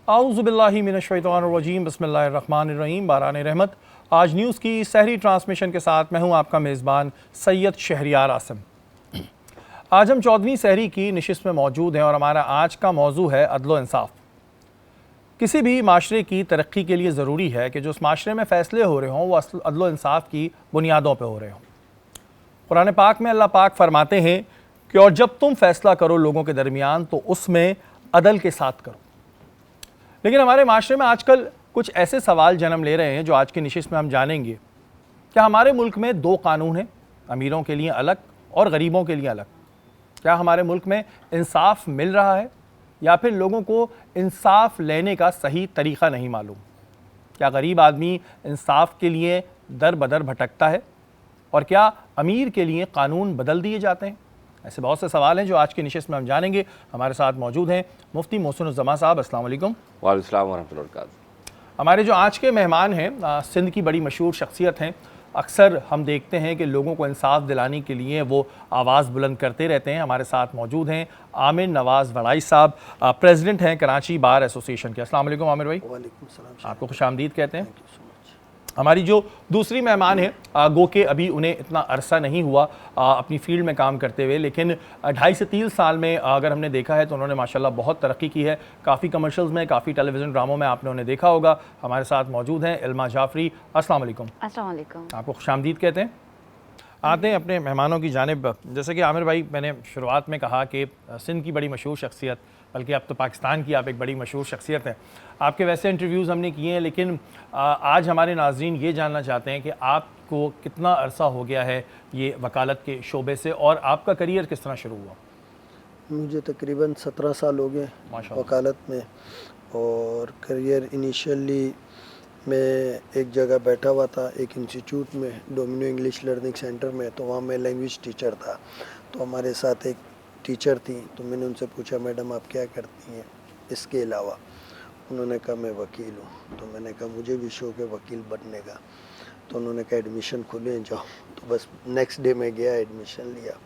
आऊज़ुबिल्लाहि मिनश्शैतानिर्रजीम बिस्मिल्लाहिर्रहमानिर्रहीम बारान रहमत। आज न्यूज़ की सहरी ट्रांसमिशन के साथ मैं हूँ आपका मेज़बान सैयद शहरियार आसिम। आज हम 14वीं सहरी की नशिस्त में मौजूद हैं और हमारा आज का मौजू है अदल व इंसाफ। किसी भी माशरे की तरक्की के लिए ज़रूरी है कि जो उस माशरे में फ़ैसले हो रहे हों वो अदल व इंसाफ की बुनियादों पर हो रहे हों। कुरान पाक में अल्लाह पाक फरमाते हैं कि और जब तुम फैसला करो लोगों के दरमियान तो उसमें अदल के साथ करो। लेकिन हमारे माशरे में आजकल कुछ ऐसे सवाल जन्म ले रहे हैं जो आज की नशिस्त में हम जानेंगे। क्या हमारे मुल्क में दो कानून हैं, अमीरों के लिए अलग और गरीबों के लिए अलग? क्या हमारे मुल्क में इंसाफ मिल रहा है या फिर लोगों को इंसाफ लेने का सही तरीक़ा नहीं मालूम? क्या गरीब आदमी इंसाफ के लिए दर बदर भटकता है और क्या अमीर के लिए कानून बदल दिए जाते हैं? ऐसे बहुत से सवाल हैं जो आज की नशिस्त में हम जानेंगे। हमारे साथ मौजूद हैं मुफ्ती मोहसिनुज़्ज़मा साहब। अस्सलाम वालेकुम। वालेकुम सलाम व रहमतुल्लाहि व बरकातुहू। हमारे जो आज के मेहमान हैं सिंध की बड़ी मशहूर शख्सियत हैं। अक्सर हम देखते हैं कि लोगों को इंसाफ दिलाने के लिए वो आवाज़ बुलंद करते रहते हैं। हमारे साथ मौजूद हैं आमिर नवाज़ वड़ाई साहब, प्रेसिडेंट हैं कराची बार एसोसिएशन के। अस्सलाम वालेकुम आमिर भाई। वालेकुम सलाम। आपको खुशामदीद कहते हैं। हमारी जो दूसरी मेहमान है गो के अभी उन्हें इतना अरसा नहीं हुआ अपनी फील्ड में काम करते हुए, लेकिन 2.5 से 3 साल में अगर हमने देखा है तो उन्होंने माशाल्लाह बहुत तरक्की की है। काफ़ी कमर्शियल्स में, काफ़ी टेलीविज़न ड्रामों में आपने उन्हें देखा होगा। हमारे साथ मौजूद हैं इल्मा जाफरी। अस्सलाम वालेकुम। अस्सलाम वालेकुम। आपको खुशामदीद कहते हैं। आते हैं अपने मेहमानों की जानिब। जैसे कि आमिर भाई, मैंने शुरुआत में कहा कि सिंध की बड़ी मशहूर शख्सियत, बल्कि अब तो पाकिस्तान की आप एक बड़ी मशहूर शख्सियत हैं। आपके वैसे इंटरव्यूज़ हमने किए हैं, लेकिन आज हमारे नाज़रीन ये जानना चाहते हैं कि आपको कितना अरसा हो गया है ये वकालत के शोबे से और आपका करियर किस तरह शुरू हुआ? मुझे तकरीबन 17 साल हो गए वकालत में। और करियर इनिशियली मैं एक जगह बैठा हुआ था, एक इंस्टीट्यूट में, डोमिनो इंग्लिश लर्निंग सेंटर में। तो वहाँ मैं लैंग्वेज टीचर था। तो हमारे साथ एक टीचर थी, तो मैंने उनसे पूछा, मैडम आप क्या करती हैं इसके अलावा? उन्होंने कहा मैं वकील हूँ। तो मैंने कहा मुझे भी शौक है वकील बनने का। तो उन्होंने कहा एडमिशन खुले जाओ। तो बस नेक्स्ट डे मैं गया, एडमिशन लिया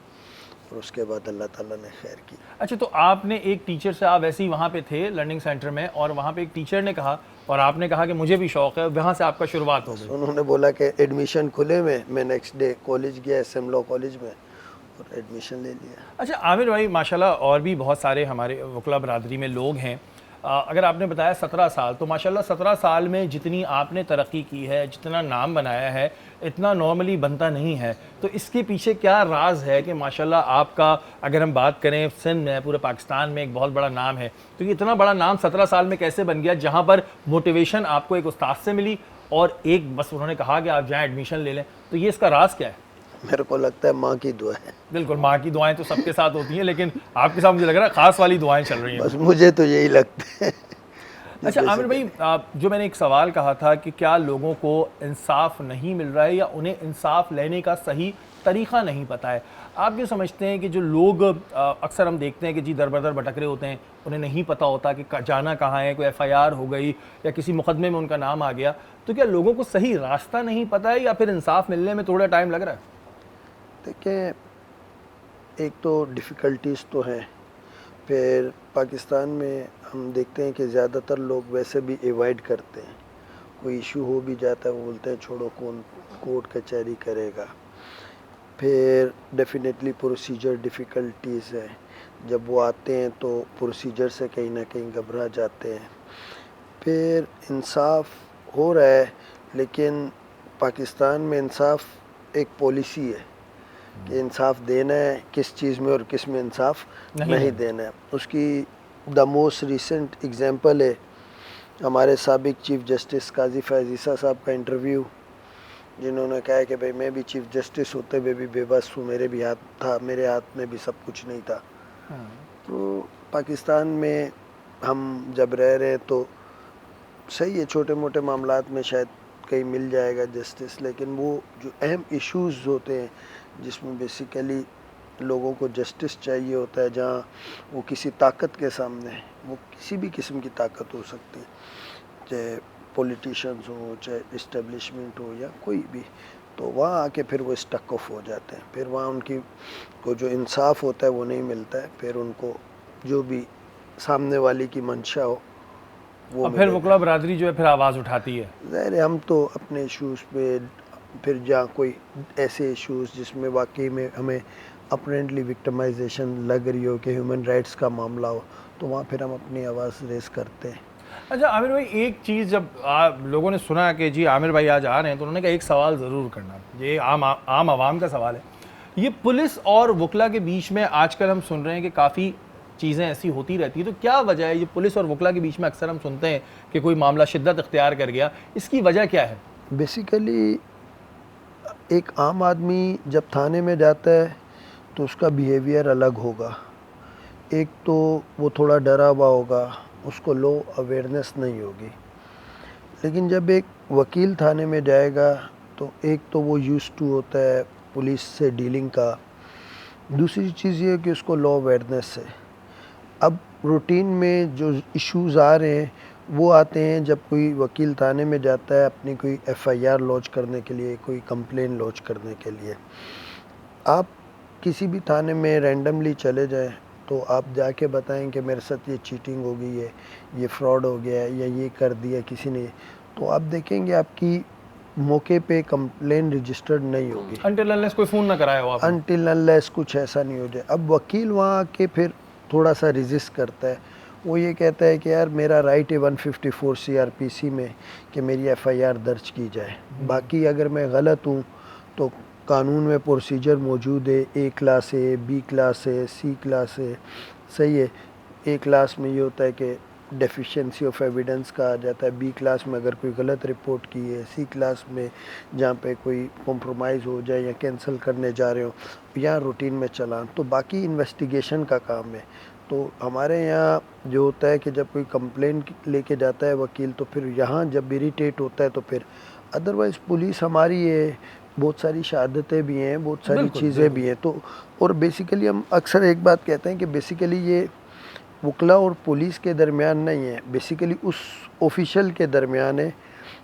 और उसके बाद अल्लाह ताला ने खैर की। अच्छा, तो आपने एक टीचर से, आप वैसे ही वहाँ पे थे लर्निंग सेंटर में और वहाँ पे एक टीचर ने कहा और आपने कहा कि मुझे भी शौक़ है, वहाँ से आपका शुरुआत हो गई। उन्होंने बोला कि एडमिशन खुले में, मैं नेक्स्ट डे कॉलेज गया, SM लॉ कॉलेज में, और एडमिशन ले लिया। अच्छा आमिर भाई, माशाल्लाह और भी बहुत सारे हमारे वकला बरादरी में लोग हैं। अगर आपने बताया 17 साल, तो माशाल्लाह 17 साल में जितनी आपने तरक्की की है, जितना नाम बनाया है, इतना नॉर्मली बनता नहीं है। तो इसके पीछे क्या राज है कि माशाल्लाह आपका, अगर हम बात करें सिंध में, पूरे पाकिस्तान में एक बहुत बड़ा नाम है, तो ये इतना बड़ा नाम 17 साल में कैसे बन गया, जहाँ पर मोटिवेशन आपको एक उस्ताद से मिली और एक बस उन्होंने कहा कि आप जाएँ एडमिशन ले लें? तो ये इसका राज क्या है? मेरे को लगता है माँ की दुआ है। बिल्कुल, माँ की दुआएं तो सबके साथ होती हैं, लेकिन आपके साथ मुझे लग रहा है खास वाली दुआएं चल रही हैं। बस मुझे तो यही लगता है। अच्छा आमिर भाई, जो मैंने एक सवाल कहा था कि क्या लोगों को इंसाफ नहीं मिल रहा है या उन्हें इंसाफ लेने का सही तरीक़ा नहीं पता है? आप ये समझते हैं कि जो लोग अक्सर हम देखते हैं कि जी दर बदर भटक रहे होते हैं, उन्हें नहीं पता होता कि जाना कहाँ है, कोई FIR हो गई या किसी मुकदमे में उनका नाम आ गया, तो क्या लोगों को सही रास्ता नहीं पता है या फिर इंसाफ मिलने में थोड़ा टाइम लग रहा है? देखिए, एक तो डिफ़िकल्टीज़ तो हैं। फिर पाकिस्तान में हम देखते हैं कि ज़्यादातर लोग वैसे भी अवॉइड करते हैं। कोई इशू हो भी जाता है, वो बोलते हैं छोड़ो, कौन कोर्ट कचहरी करेगा। फिर डेफिनेटली प्रोसीजर डिफ़िकल्टीज़ है। जब वो आते हैं तो प्रोसीजर से कहीं ना कहीं घबरा जाते हैं। फिर इंसाफ हो रहा है, लेकिन पाकिस्तान में इंसाफ एक पॉलिसी है कि इंसाफ देना है किस चीज़ में और किस में इंसाफ नहीं देना है। उसकी द मोस्ट रिसेंट एग्जांपल है हमारे साबिक चीफ जस्टिस काजी फैज़ ईसा साहब का इंटरव्यू, जिन्होंने कहा है कि भाई मैं भी चीफ जस्टिस होते हुए भी बेबस हूँ, मेरे भी हाथ था, मेरे हाथ में भी सब कुछ नहीं था। तो पाकिस्तान में हम जब रह रहे हैं तो सही है, छोटे मोटे मामलात में शायद कहीं मिल जाएगा जस्टिस, लेकिन वो जो अहम इश्यूज़ होते हैं जिसमें बेसिकली लोगों को जस्टिस चाहिए होता है, जहाँ वो किसी ताकत के सामने, वो किसी भी किस्म की ताकत हो सकती है, चाहे पॉलिटिशियंस हो, चाहे इस्टेब्लिशमेंट हो या कोई भी, तो वहाँ आके फिर वो स्टक ऑफ हो जाते हैं। फिर वहाँ उनकी को जो इंसाफ होता है वो नहीं मिलता है। फिर उनको जो भी सामने वाले की मंशा हो वो और फिर मिलेगा। वकला बरादरी जो है फिर आवाज़ उठाती है। ज़ाहिर है हम तो अपने इशूज़ पे फिर जहाँ कोई ऐसे इशूज़ जिसमें वाकई में हमें अपरेंटली विक्टिमाइजेशन लग रही हो कि ह्यूमन राइट्स का मामला हो, तो वहाँ फिर हम अपनी आवाज़ रेस करते हैं। अच्छा आमिर भाई, एक चीज़ जब लोगों ने सुना कि जी आमिर भाई आज आ रहे हैं, तो उन्होंने कहा एक सवाल ज़रूर करना, ये आम आवाम का सवाल है। ये पुलिस और वकला के बीच में आजकल हम सुन रहे हैं कि काफ़ी चीज़ें ऐसी होती रहती है, तो क्या वजह है? ये पुलिस और वकला के बीच में अक्सर हम सुनते हैं कि कोई मामला शिद्दत इख्तियार कर गया, इसकी वजह क्या है? बेसिकली एक आम आदमी जब थाने में जाता है तो उसका बिहेवियर अलग होगा। एक तो वो थोड़ा डरा हुआ होगा, उसको लो अवेयरनेस नहीं होगी। लेकिन जब एक वकील थाने में जाएगा तो एक तो वो यूज्ड टू होता है पुलिस से डीलिंग का, दूसरी चीज़ ये है कि उसको लॉ अवेयरनेस है। अब रूटीन में जो इश्यूज़ आ रहे हैं वो आते हैं जब कोई वकील थाने में जाता है अपनी कोई एफआईआर लॉन्च करने के लिए, कोई कंप्लेन लॉन्च करने के लिए। आप किसी भी थाने में रैंडमली चले जाएं तो आप जाके बताएं कि मेरे साथ ये चीटिंग हो गई है, ये फ्रॉड हो गया है या ये कर दिया किसी ने, तो आप देखेंगे आपकी मौके पे कंप्लेन रजिस्टर्ड नहीं होगी अनटिल अनलेस कोई फ़ोन ना कराया हो आपने। अनटिल अनलेस कुछ ऐसा नहीं हो जाए। अब वकील वहाँ आके फिर थोड़ा सा रेजिस्ट करता है, वो ये कहता है कि यार मेरा राइट है 154 सीआरपीसी में कि मेरी एफआईआर दर्ज की जाए, बाकी अगर मैं गलत हूँ तो कानून में प्रोसीजर मौजूद है, ए क्लास है, बी क्लास है, सी क्लास है, सही है। ए क्लास में ये होता है कि डेफिशिएंसी ऑफ एविडेंस का आ जाता है, बी क्लास में अगर कोई गलत रिपोर्ट की है, सी क्लास में जहाँ पे कोई कॉम्प्रोमाइज़ हो जाए या कैंसिल करने जा रहे हो, यहाँ रूटीन में चलान, तो बाकी इन्वेस्टिगेशन का काम है। तो हमारे यहाँ जो होता है कि जब कोई कंप्लेन लेके जाता है वकील, तो फिर यहाँ जब इरिटेट होता है तो फिर अदरवाइज़ पुलिस हमारी है, बहुत सारी शहादतें भी हैं, बहुत सारी चीज़ें भी हैं। तो और बेसिकली हम अक्सर एक बात कहते हैं कि बेसिकली ये वकला और पुलिस के दरमियान नहीं है, बेसिकली उस ऑफिशियल के दरमियान है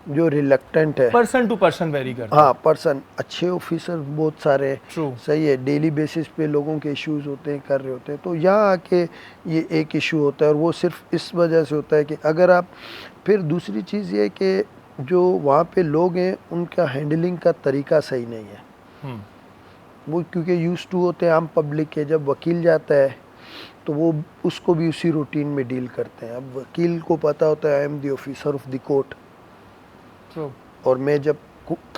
जो रिलक्टेंट है। पर्सन टू पर्सन वेरी करता है। हाँ, पर्सन अच्छे ऑफिसर बहुत सारे हैं, True. सही है, डेली बेसिस पे लोगों के इश्यूज होते हैं, कर रहे होते हैं। तो यहाँ आके ये एक इशू होता है और वो सिर्फ इस वजह से होता है कि अगर आप, फिर दूसरी चीज़ ये कि जो वहाँ पे लोग हैं उनका हैंडलिंग का तरीका सही नहीं है। वो क्योंकि यूज टू होते हैं आम पब्लिक के, जब वकील जाता है तो वो उसको भी उसी रूटीन में डील करते हैं। अब वकील को पता होता है I am the officer of the court, और मैं जब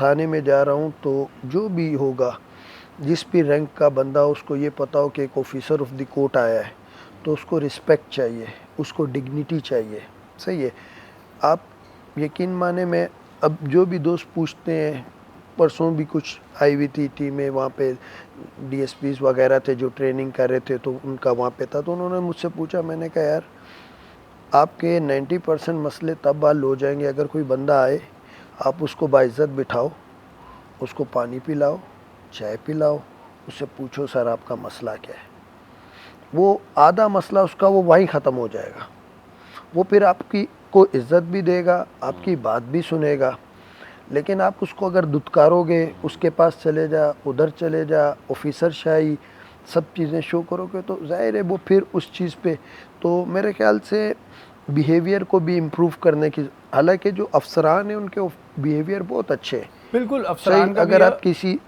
थाने में जा रहा हूँ तो जो भी होगा, जिस भी रैंक का बंदा हो, उसको ये पता हो कि एक ऑफिसर ऑफ द कोर्ट आया है, तो उसको रिस्पेक्ट चाहिए, उसको डिग्निटी चाहिए, सही है। आप यकीन माने, मैं अब जो भी दोस्त पूछते हैं, परसों भी कुछ आई हुई थी टीम में, वहाँ पे डीएसपीज वगैरह थे जो ट्रेनिंग कर रहे थे, तो उनका वहाँ पे था, तो उन्होंने मुझसे पूछा, मैंने कहा यार आपके 90% मसले तब हल हो जाएंगे अगर कोई बंदा आए, आप उसको बाइज्जत बिठाओ, उसको पानी पिलाओ, चाय पिलाओ, उससे पूछो सर आपका मसला क्या है। वो आधा मसला उसका वो वहीं ख़त्म हो जाएगा। वो फिर आपकी को इज़्ज़त भी देगा, आपकी बात भी सुनेगा। लेकिन आप उसको अगर दुत्कारोगे, उसके पास चले जा, उधर चले जा, ऑफिसर शाही सब चीज़ें शो करोगे, तो ज़ाहिर है वो फिर उस चीज़ पे, तो मेरे ख्याल से बिहेवियर को भी इम्प्रूव करने की, हालांकि जो अफसरान हैं उनके बिहेवियर बहुत अच्छे हैं, बिल्कुल सही। अफसरान का अगर भी आप किसी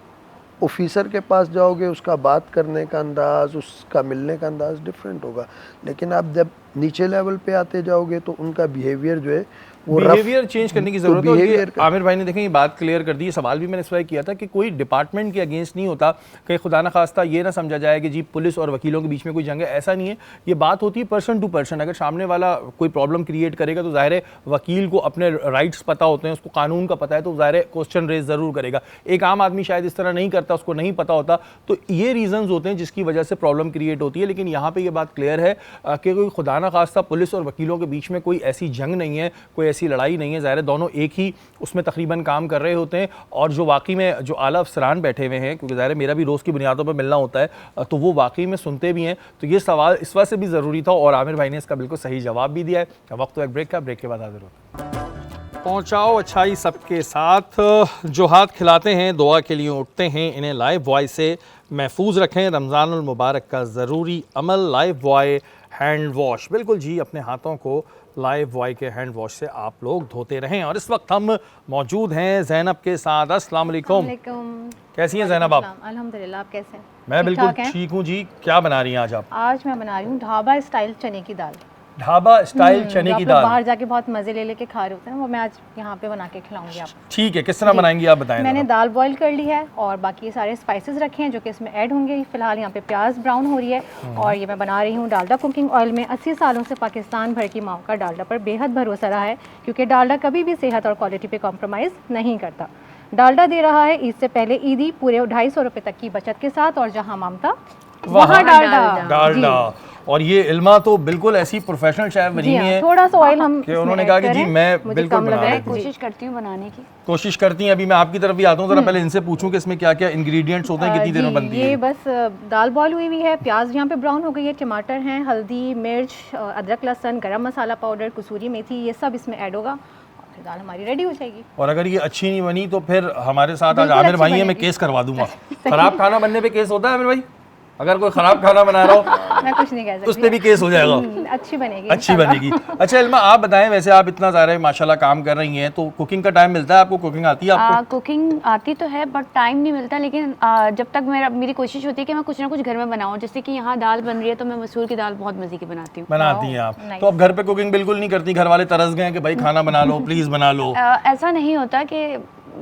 ऑफिसर के पास जाओगे, उसका बात करने का अंदाज़, उसका मिलने का अंदाज़ डिफरेंट होगा। लेकिन आप जब नीचे लेवल पे आते जाओगे तो उनका बिहेवियर जो है वो बिहेवियर चेंज करने की जरूरत है। और ये बिहेवियर आमिर भाई ने देखें ये बात क्लियर कर दी। ये सवाल भी मैंने इस वजह किया था कि कोई डिपार्टमेंट के अगेंस्ट नहीं होता, कहीं खुदा न खास्ता ये ना समझा जाए कि जी पुलिस और वकीलों के बीच में कोई जंग है, ऐसा नहीं है। ये बात होती है पर्सन टू पर्सन। अगर सामने वाला कोई प्रॉब्लम क्रिएट करेगा तो ज़ाहिर है वकील को अपने राइट्स पता होते हैं, उसको कानून का पता है, तो ज़ाहिर है क्वेश्चन रेज ज़रूर करेगा। एक आम आदमी शायद इस तरह नहीं करता, उसको नहीं पता होता, तो ये रीजंस होते हैं जिसकी वजह से प्रॉब्लम क्रिएट होती है। लेकिन यहाँ पे ये बात क्लियर है कि कोई खुदा न खास्ता पुलिस और वकीलों के बीच में कोई ऐसी जंग नहीं है, कोई ऐसी लड़ाई नहीं है। ज़ाहिर है दोनों एक ही उसमें तकरीबन काम कर रहे होते हैं। और जो वाकई में जो आला अफसरान बैठे हुए हैं, क्योंकि ज़ाहिर है मेरा भी रोज़ की बुनियादों पर मिलना होता है, तो वो वाकई में सुनते भी हैं। तो ये सवाल इस वजह से भी ज़रूरी था और आमिर भाई ने इसका बिल्कुल सही जवाब भी दिया है। वक्त तो एक ब्रेक का, ब्रेक के बाद हाजिर होता है। पहुँचाओ अच्छाई सबके साथ, जो हाथ खिलाते हैं दुआ के लिए उठते हैं, इन्हें लाइव बॉय से महफूज रखें। रमज़ानुल मुबारक का ज़रूरी अमल, लाइव बॉय हैंड वॉश। बिल्कुल जी, अपने हाथों को लाइव बॉय के हैंड वॉश से आप लोग धोते रहें। और इस वक्त हम मौजूद हैं ज़ैनब के साथ। अस्सलाम वालेकुम। कैसी हैं ज़ैनब आप? अल्हम्दुलिल्लाह, आप कैसे हैं? मैं बिल्कुल ठीक-ठाक हैं? ठीक हूँ जी। क्या बना रही हैं आज आप? आज मैं बना रही हूँ ढाबा स्टाइल चने की दाल। ढाबा स्टाइल चने जो की आप लोग दाल। बाहर जाके बहुत मजे ले लेके खा रहे होते हैं, वो मैं आज यहाँ पे बना के खिलाऊंगी आपको। ठीक है, किस तरह जी। बनाएंगी आप बताएं मैंने ज़रा। दाल बॉईल कर ली है और बाकी सारे स्पाइसेस रखे हैं जो कि इसमें ऐड होंगे। फिलहाल यहाँ पे प्याज ब्राउन हो रही है और ये मैं बना रही हूँ डालडा कुकिंग ऑयल में। 80 सालों से पाकिस्तान भर की माओ का डालडा पर बेहद भरोसा रहा है, क्योंकि डालडा कभी भी सेहत और क्वालिटी पे कॉम्प्रोमाइज़ नहीं करता। डालडा दे रहा है ईद से पहले ईदी पूरे 250 रुपये तक की बचत के साथ, और जहाँ ममता वहाँ डालडा। डालडा। और ये इल्मा तो बिल्कुल ऐसी प्रोफेशनल शेफ बनी जी हुई हाँ, है थोड़ा सा ऑयल हम कि उन्होंने कहा कि जी मैं मुझे बिल्कुल कम बना लग रहा है। लेती हूँ। कोशिश करती हूँ बनाने की। कोशिश करती हैं। अभी मैं आपकी तरफ भी आता हूँ, जरा पहले इनसे पूछूं कि इसमें क्या क्या इंग्रेडिएंट्स होते हैं, कितनी देर में बनती ये है? बस दाल बॉईल हुई हुई है, प्याज यहाँ पे ब्राउन हो गई है, टमाटर हैं, हल्दी, मिर्च, अदरक, लहसुन, गरम मसाला पाउडर, कसूरी मेथी, ये सब इसमें ऐड होगा और फिर दाल हमारी रेडी हो जाएगी। और अगर ये अच्छी नहीं बनी तो फिर हमारे साथ आज बिल्कुल आमिर अच्छी भाई हैं, मैं बनेगी। केस करवा दूंगा। खराब खाना बनने पे केस होता है आमिर भाई? अगर कोई खराब खाना बना रहा हो मैं कुछ नहीं कह सकती। उस पे भी केस हो जाएगा। अच्छी बनेगी। अच्छी इंशाल्लाह। बनेगी। अच्छा इल्मा, आप बताएं, वैसे आप इतना सारे माशाल्लाह काम कर रही हैं, तो कुकिंग का टाइम मिलता है आपको? कुकिंग आती है आपको? कुकिंग आती तो है बट टाइम नहीं मिलता, लेकिन जब तक मेरी कोशिश होती है कि मैं कुछ ना कुछ घर में बनाऊँ। जैसे कि यहाँ दाल बन रही है तो मैं मसूर की दाल बहुत मज़े की बनाती हूँ। बनाती हैं आप? nice। तो अब घर पे कुकिंग बिल्कुल नहीं करती? घर वाले तरस गए हैं कि भाई खाना बना लो, प्लीज बना लो? ऐसा नहीं होता कि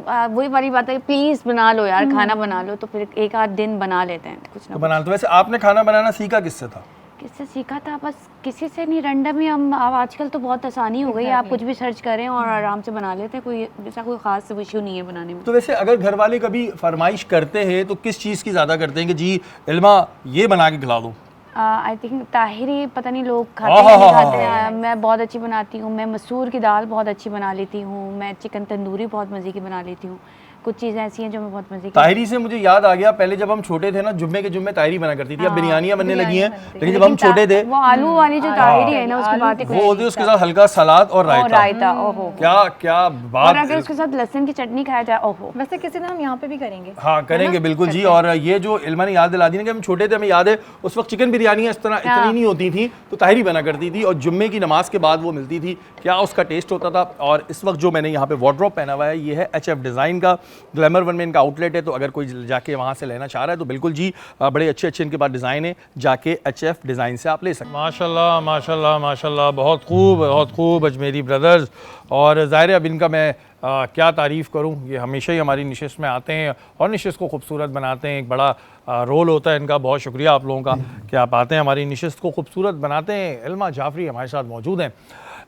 वही वाली बात है, प्लीज़ बना लो यार, खाना बना लो, तो फिर एक आध दिन बना लेते हैं कुछ ना तो बना लो। तो वैसे आपने खाना बनाना सीखा किससे था? किससे सीखा था? बस किसी से नहीं, रैंडम ही। हम अब आजकल तो बहुत आसानी हो गई है, आप कुछ भी सर्च करें और आराम से बना लेते हैं। कोई ऐसा कोई ख़ास इशू नहीं है बनाने में। तो वैसे अगर घर वाले कभी फरमाइश करते हैं तो किस चीज़ की ज़्यादा करते हैं कि जी इल्मा ये बना के खिला दो? आई थिंक ताहिरी, पता नहीं लोग खाते हैं नहीं खाते हैं। मैं बहुत अच्छी बनाती हूँ। मैं मसूर की दाल बहुत अच्छी बना लेती हूँ। मैं चिकन तंदूरी बहुत मज़े की बना लेती हूँ। कुछ चीज़ें ऐसी हैं जो मैं बहुत मज़े की। ताहिरी से मुझे याद आ गया, पहले जब हम छोटे थे ना, जुम्मे के जुम्मे ताहिरी बना करती थी। अब बिरयानियाँ बनने लगी हैं, लेकिन जब हम छोटे थे वो आलू वाली जो ताहिरी है ना, उसकी बात ही वो होती है, उसके साथ हल्का सलाद और और रायता। रायता। ओहो, क्या क्या और बात। अगर उसके साथ लहसुन की चटनी खाया जाए, ओहो। वैसे किसी दिन हम यहाँ पे भी करेंगे। हाँ करेंगे बिल्कुल जी। और ये जो इल्मा ने याद दिला दी ना कि हम छोटे थे, हमें याद है उस वक्त चिकन बिरयानी इस तरह इतनी नहीं होती थी, तो ताहिरी बना करती थी और जुम्मे की नमाज के बाद वो मिलती थी। क्या उसका टेस्ट होता था। और इस वक्त जो मैंने यहाँ पे वार्डरोब पहना हुआ है, ये है HF डिज़ाइन का। ग्लैमर वन में इनका आउटलेट है, तो अगर कोई जाके वहाँ से लेना चाह रहा है तो बिल्कुल जी, बड़े अच्छे अच्छे इनके पास डिज़ाइन है, जाके HF डिज़ाइन से आप ले सकते हैं। माशाल्लाह माशाल्लाह माशाल्लाह, बहुत खूब अजमेरी ब्रदर्स। और ज़ाहिर है अब इनका मैं क्या तारीफ़ करूं, ये हमेशा ही हमारी निशिस्त में आते हैं और निशिस्त को खूबसूरत बनाते हैं। एक बड़ा रोल होता है इनका। बहुत शुक्रिया आप लोगों का कि आप आते हैं, हमारी निशिस्त को खूबसूरत बनाते हैं। इल्मा जाफरी हमारे साथ मौजूद हैं।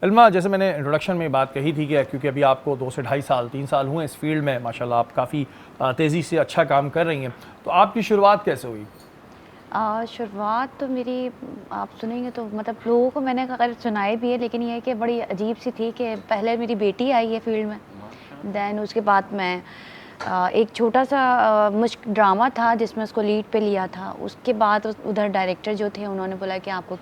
इल्मा, जैसे मैंने इंट्रोडक्शन में बात कही थी कि क्योंकि अभी आपको 2 से ढाई साल 3 साल हुए इस फील्ड में, माशाल्लाह आप काफ़ी तेज़ी से अच्छा काम कर रही हैं, तो आपकी शुरुआत कैसे हुई? शुरुआत तो मेरी आप सुनेंगे तो मतलब लोगों को मैंने अगर सुनाए भी है, लेकिन ये है कि बड़ी अजीब सी थी कि पहले मेरी बेटी आई है फील्ड में, दैन उसके बाद मैं एक छोटा सा मुश्क ड्रामा था जिसमें उसको लीड पे लिया था। उसके बाद उधर डायरेक्टर जो थे उन्होंने बोला कि आपको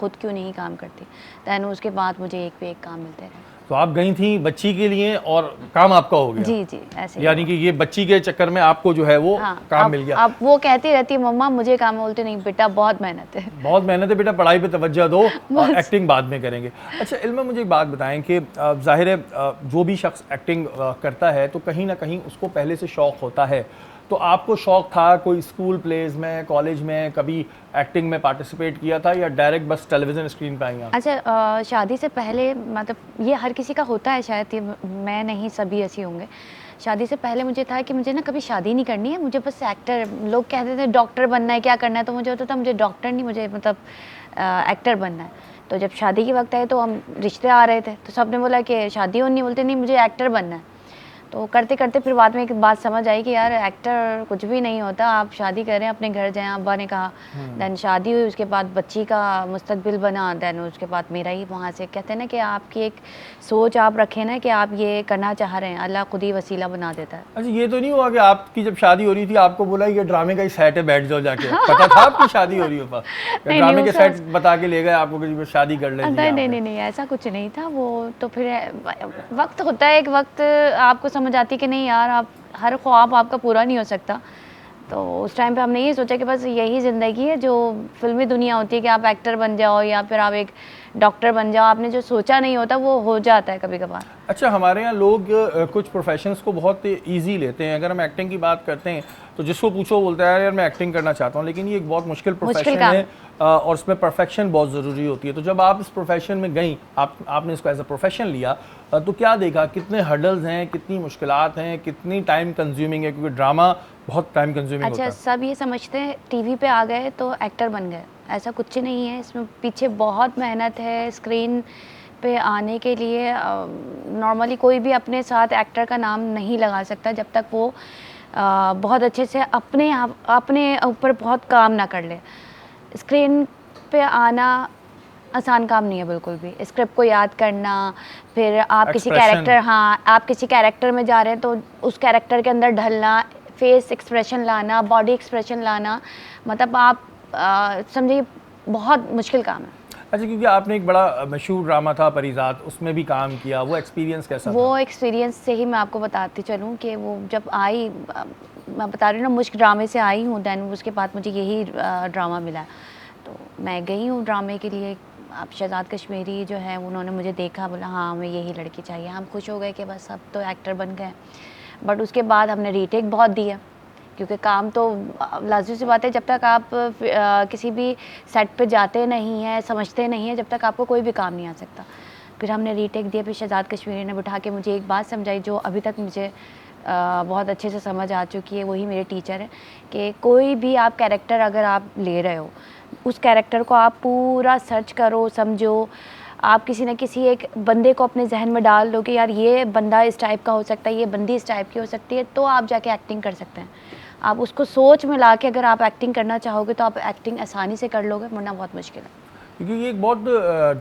खुद क्यों नहीं काम करती। दैन उसके बाद मुझे एक पे एक काम मिलते रहे। तो आप गई थी बच्ची के लिए और काम आपका हो गया? जी जी, ऐसे यानी कि ये बच्ची के चक्कर में आपको जो है वो काम मिल गया। अब वो कहती रहती है मम्मा मुझे काम, बोलते नहीं बेटा बहुत मेहनत है। बहुत मेहनत है बेटा, पढ़ाई पे तवज्जो दो और एक्टिंग बाद में करेंगे। अच्छा इल्मा, मुझे एक बात बताएं कि जाहिर है जो भी शख्स एक्टिंग करता है तो कहीं ना कहीं उसको पहले से शौक़ होता है। तो आपको शौक़ था कोई स्कूल प्लेज में, कॉलेज में कभी एक्टिंग में पार्टिसिपेट किया था या डायरेक्ट बस टेलीविज़न स्क्रीन पे आई? अच्छा, शादी से पहले, मतलब ये हर किसी का होता है शायद, ये मैं नहीं, सभी ऐसे होंगे। शादी से पहले मुझे था कि मुझे ना कभी शादी नहीं करनी है, मुझे बस एक्टर, लोग कहते थे डॉक्टर बनना है, क्या करना है, तो मुझे होता था मुझे डॉक्टर नहीं, मुझे मतलब एक्टर बनना है। तो जब शादी की वक्त आए तो हम रिश्ते आ रहे थे, तो सब ने बोला कि शादी होनी, बोलते नहीं मुझे एक्टर बनना है। तो करते करते फिर बाद में एक बात समझ आई कि यार एक्टर कुछ भी नहीं होता, आप शादी करें, अपने घर जाएं। अब्बा ने कहा, दैन शादी हुई, उसके बाद बच्ची का मुस्तकबिल बना, दैन उसके बाद मेरा ही वहाँ से कहते हैं ना कि आपकी एक सोच आप रखें ना कि आप ये करना चाह रहे हैं, अल्लाह खुद ही वसीला बना देता है। अच्छा ये तो नहीं हुआ कि आपकी जब शादी हो रही थी आपको बोला ये ड्रामे का ही सेट है, बैठ जाओ जाके? पता था आपकी शादी हो रही हो? ड्रामे के सेट बता के ले गए आपको कि शादी कर ले? नहीं, ऐसा कुछ नहीं था। वो तो फिर वक्त होता है, एक वक्त आपको समझ आती कि नहीं यार, आप हर ख्वाब आपका पूरा नहीं हो सकता। तो उस टाइम पे हमने ये सोचा कि बस यही ज़िंदगी है जो फिल्मी दुनिया होती है कि आप एक्टर बन जाओ या फिर आप एक डॉक्टर बन जाओ, आपने जो सोचा नहीं होता वो हो जाता है कभी कभार। अच्छा, हमारे यहाँ लोग कुछ प्रोफेशंस को बहुत इजी लेते हैं। अगर हम एक्टिंग की बात करते हैं तो जिसको पूछो बोलता है यार मैं एक्टिंग करना चाहता हूँ, लेकिन ये एक बहुत मुश्किल प्रोफेशन काम है और उसमें परफेक्शन बहुत ज़रूरी होती है। तो जब आप इस प्रोफेशन में गई, आपने इसको एज अ प्रोफेशन लिया, तो क्या देखा, कितने हर्डल्स हैं, कितनी मुश्किलात हैं, कितनी टाइम कंज्यूमिंग है, क्योंकि ड्रामा बहुत टाइम कंज्यूमिंग होता अच्छा, है। सब ये समझते हैं टीवी पे आ गए तो एक्टर बन गए, ऐसा कुछ नहीं है। इसमें पीछे बहुत मेहनत है। स्क्रीन पे आने के लिए नॉर्मली कोई भी अपने साथ एक्टर का नाम नहीं लगा सकता जब तक वो बहुत अच्छे से अपने ऊपर बहुत काम ना कर ले। स्क्रीन पे आना आसान काम नहीं है बिल्कुल भी। स्क्रिप्ट को याद करना, फिर आप किसी कैरेक्टर, हाँ, आप किसी कैरेक्टर में जा रहे हैं तो उस कैरेक्टर के अंदर ढलना, फेस एक्सप्रेशन लाना, बॉडी एक्सप्रेशन लाना, मतलब आप समझिए बहुत मुश्किल काम है। अच्छा, क्योंकि आपने एक बड़ा मशहूर ड्रामा था परिजात, उसमें भी काम किया, वो एक्सपीरियंस कैसा था? वो एक्सपीरियंस से ही मैं आपको बताती चलूँ कि वो जब आई, मैं बता रही हूँ ना, मुश्क ड्रामे से आई हूँ, दैन उसके बाद मुझे यही ड्रामा मिला। तो मैं गई हूँ ड्रामे के लिए। अब शहजाद कश्मीरी जो है उन्होंने मुझे देखा, बोला हाँ हमें यही लड़की चाहिए। हम खुश हो गए कि बस अब तो एक्टर बन गए। बट उसके बाद हमने रीटेक बहुत दिया, क्योंकि काम तो लाजमी सी बात है, जब तक आप किसी भी सेट पे जाते नहीं हैं, समझते नहीं हैं, जब तक आपको कोई भी काम नहीं आ सकता। फिर हमने रीटेक दिया। फिर शहजाद कश्मीरी ने बिठा के मुझे एक बात समझाई जो अभी तक मुझे बहुत अच्छे से समझ आ चुकी है। वही मेरे टीचर हैं कि कोई भी आप कैरेक्टर अगर आप ले रहे हो, उस कैरेक्टर को आप पूरा सर्च करो, समझो। आप किसी न किसी एक बंदे को अपने जहन में डाल लो कि यार ये बंदा इस टाइप का हो सकता है, ये बंदी इस टाइप की हो सकती है, तो आप जाके एक्टिंग कर सकते हैं। आप उसको सोच में ला के अगर आप एक्टिंग करना चाहोगे तो आप एक्टिंग आसानी से कर लोगे, वरना बहुत मुश्किल है। क्योंकि ये एक बहुत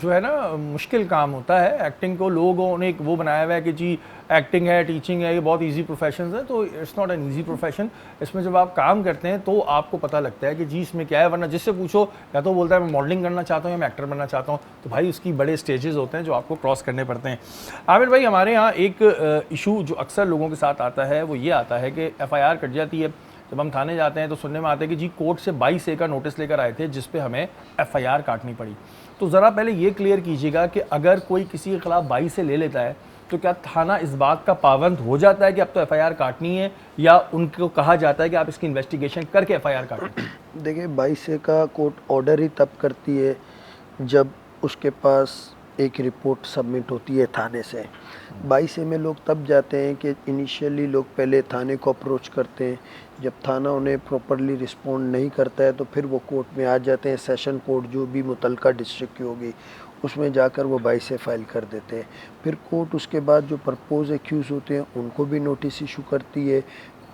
जो है ना मुश्किल काम होता है। एक्टिंग को लोगों ने एक वो बनाया हुआ है कि जी एक्टिंग है, टीचिंग है, ये बहुत इजी प्रोफेशन है, तो it's not an easy profession. इसमें जब आप काम करते हैं तो आपको पता लगता है कि जी इसमें क्या है। वरना जिससे पूछो या तो बोलता है मैं मॉडलिंग करना चाहता हूँ या मैं एक्टर बनना चाहता हूँ, तो भाई उसकी बड़े स्टेजेस होते हैं जो आपको क्रॉस करने पड़ते हैं। आमिर भाई, हमारे यहाँ एक इशू जो अक्सर लोगों के साथ आता है वो ये आता है कि FIR कट जाती है। जब हम थाने जाते हैं तो सुनने में आता है कि जी कोर्ट से 22A का नोटिस लेकर आए थे जिस पे हमें FIR काटनी पड़ी। तो ज़रा पहले ये क्लियर कीजिएगा कि अगर कोई किसी के खिलाफ 22A ले लेता है तो क्या थाना इस बात का पाबंद हो जाता है कि अब तो FIR काटनी है, या उनको कहा जाता है कि आप इसकी इन्वेस्टिगेशन करके FIR काटें? देखिए, 22A का कोर्ट ऑर्डर ही तब करती है जब उसके पास एक रिपोर्ट सबमिट होती है थाने से। 22A में लोग तब जाते हैं कि इनिशियली लोग पहले थाने को अप्रोच करते हैं। जब थाना उन्हें प्रॉपरली रिस्पॉन्ड नहीं करता है तो फिर वो कोर्ट में आ जाते हैं। सेशन कोर्ट जो भी मुतलका डिस्ट्रिक्ट की होगी उसमें जाकर वो 22A फाइल कर देते हैं। फिर कोर्ट उसके बाद जो प्रपोज एक्यूज़ होते हैं उनको भी नोटिस इशू करती है,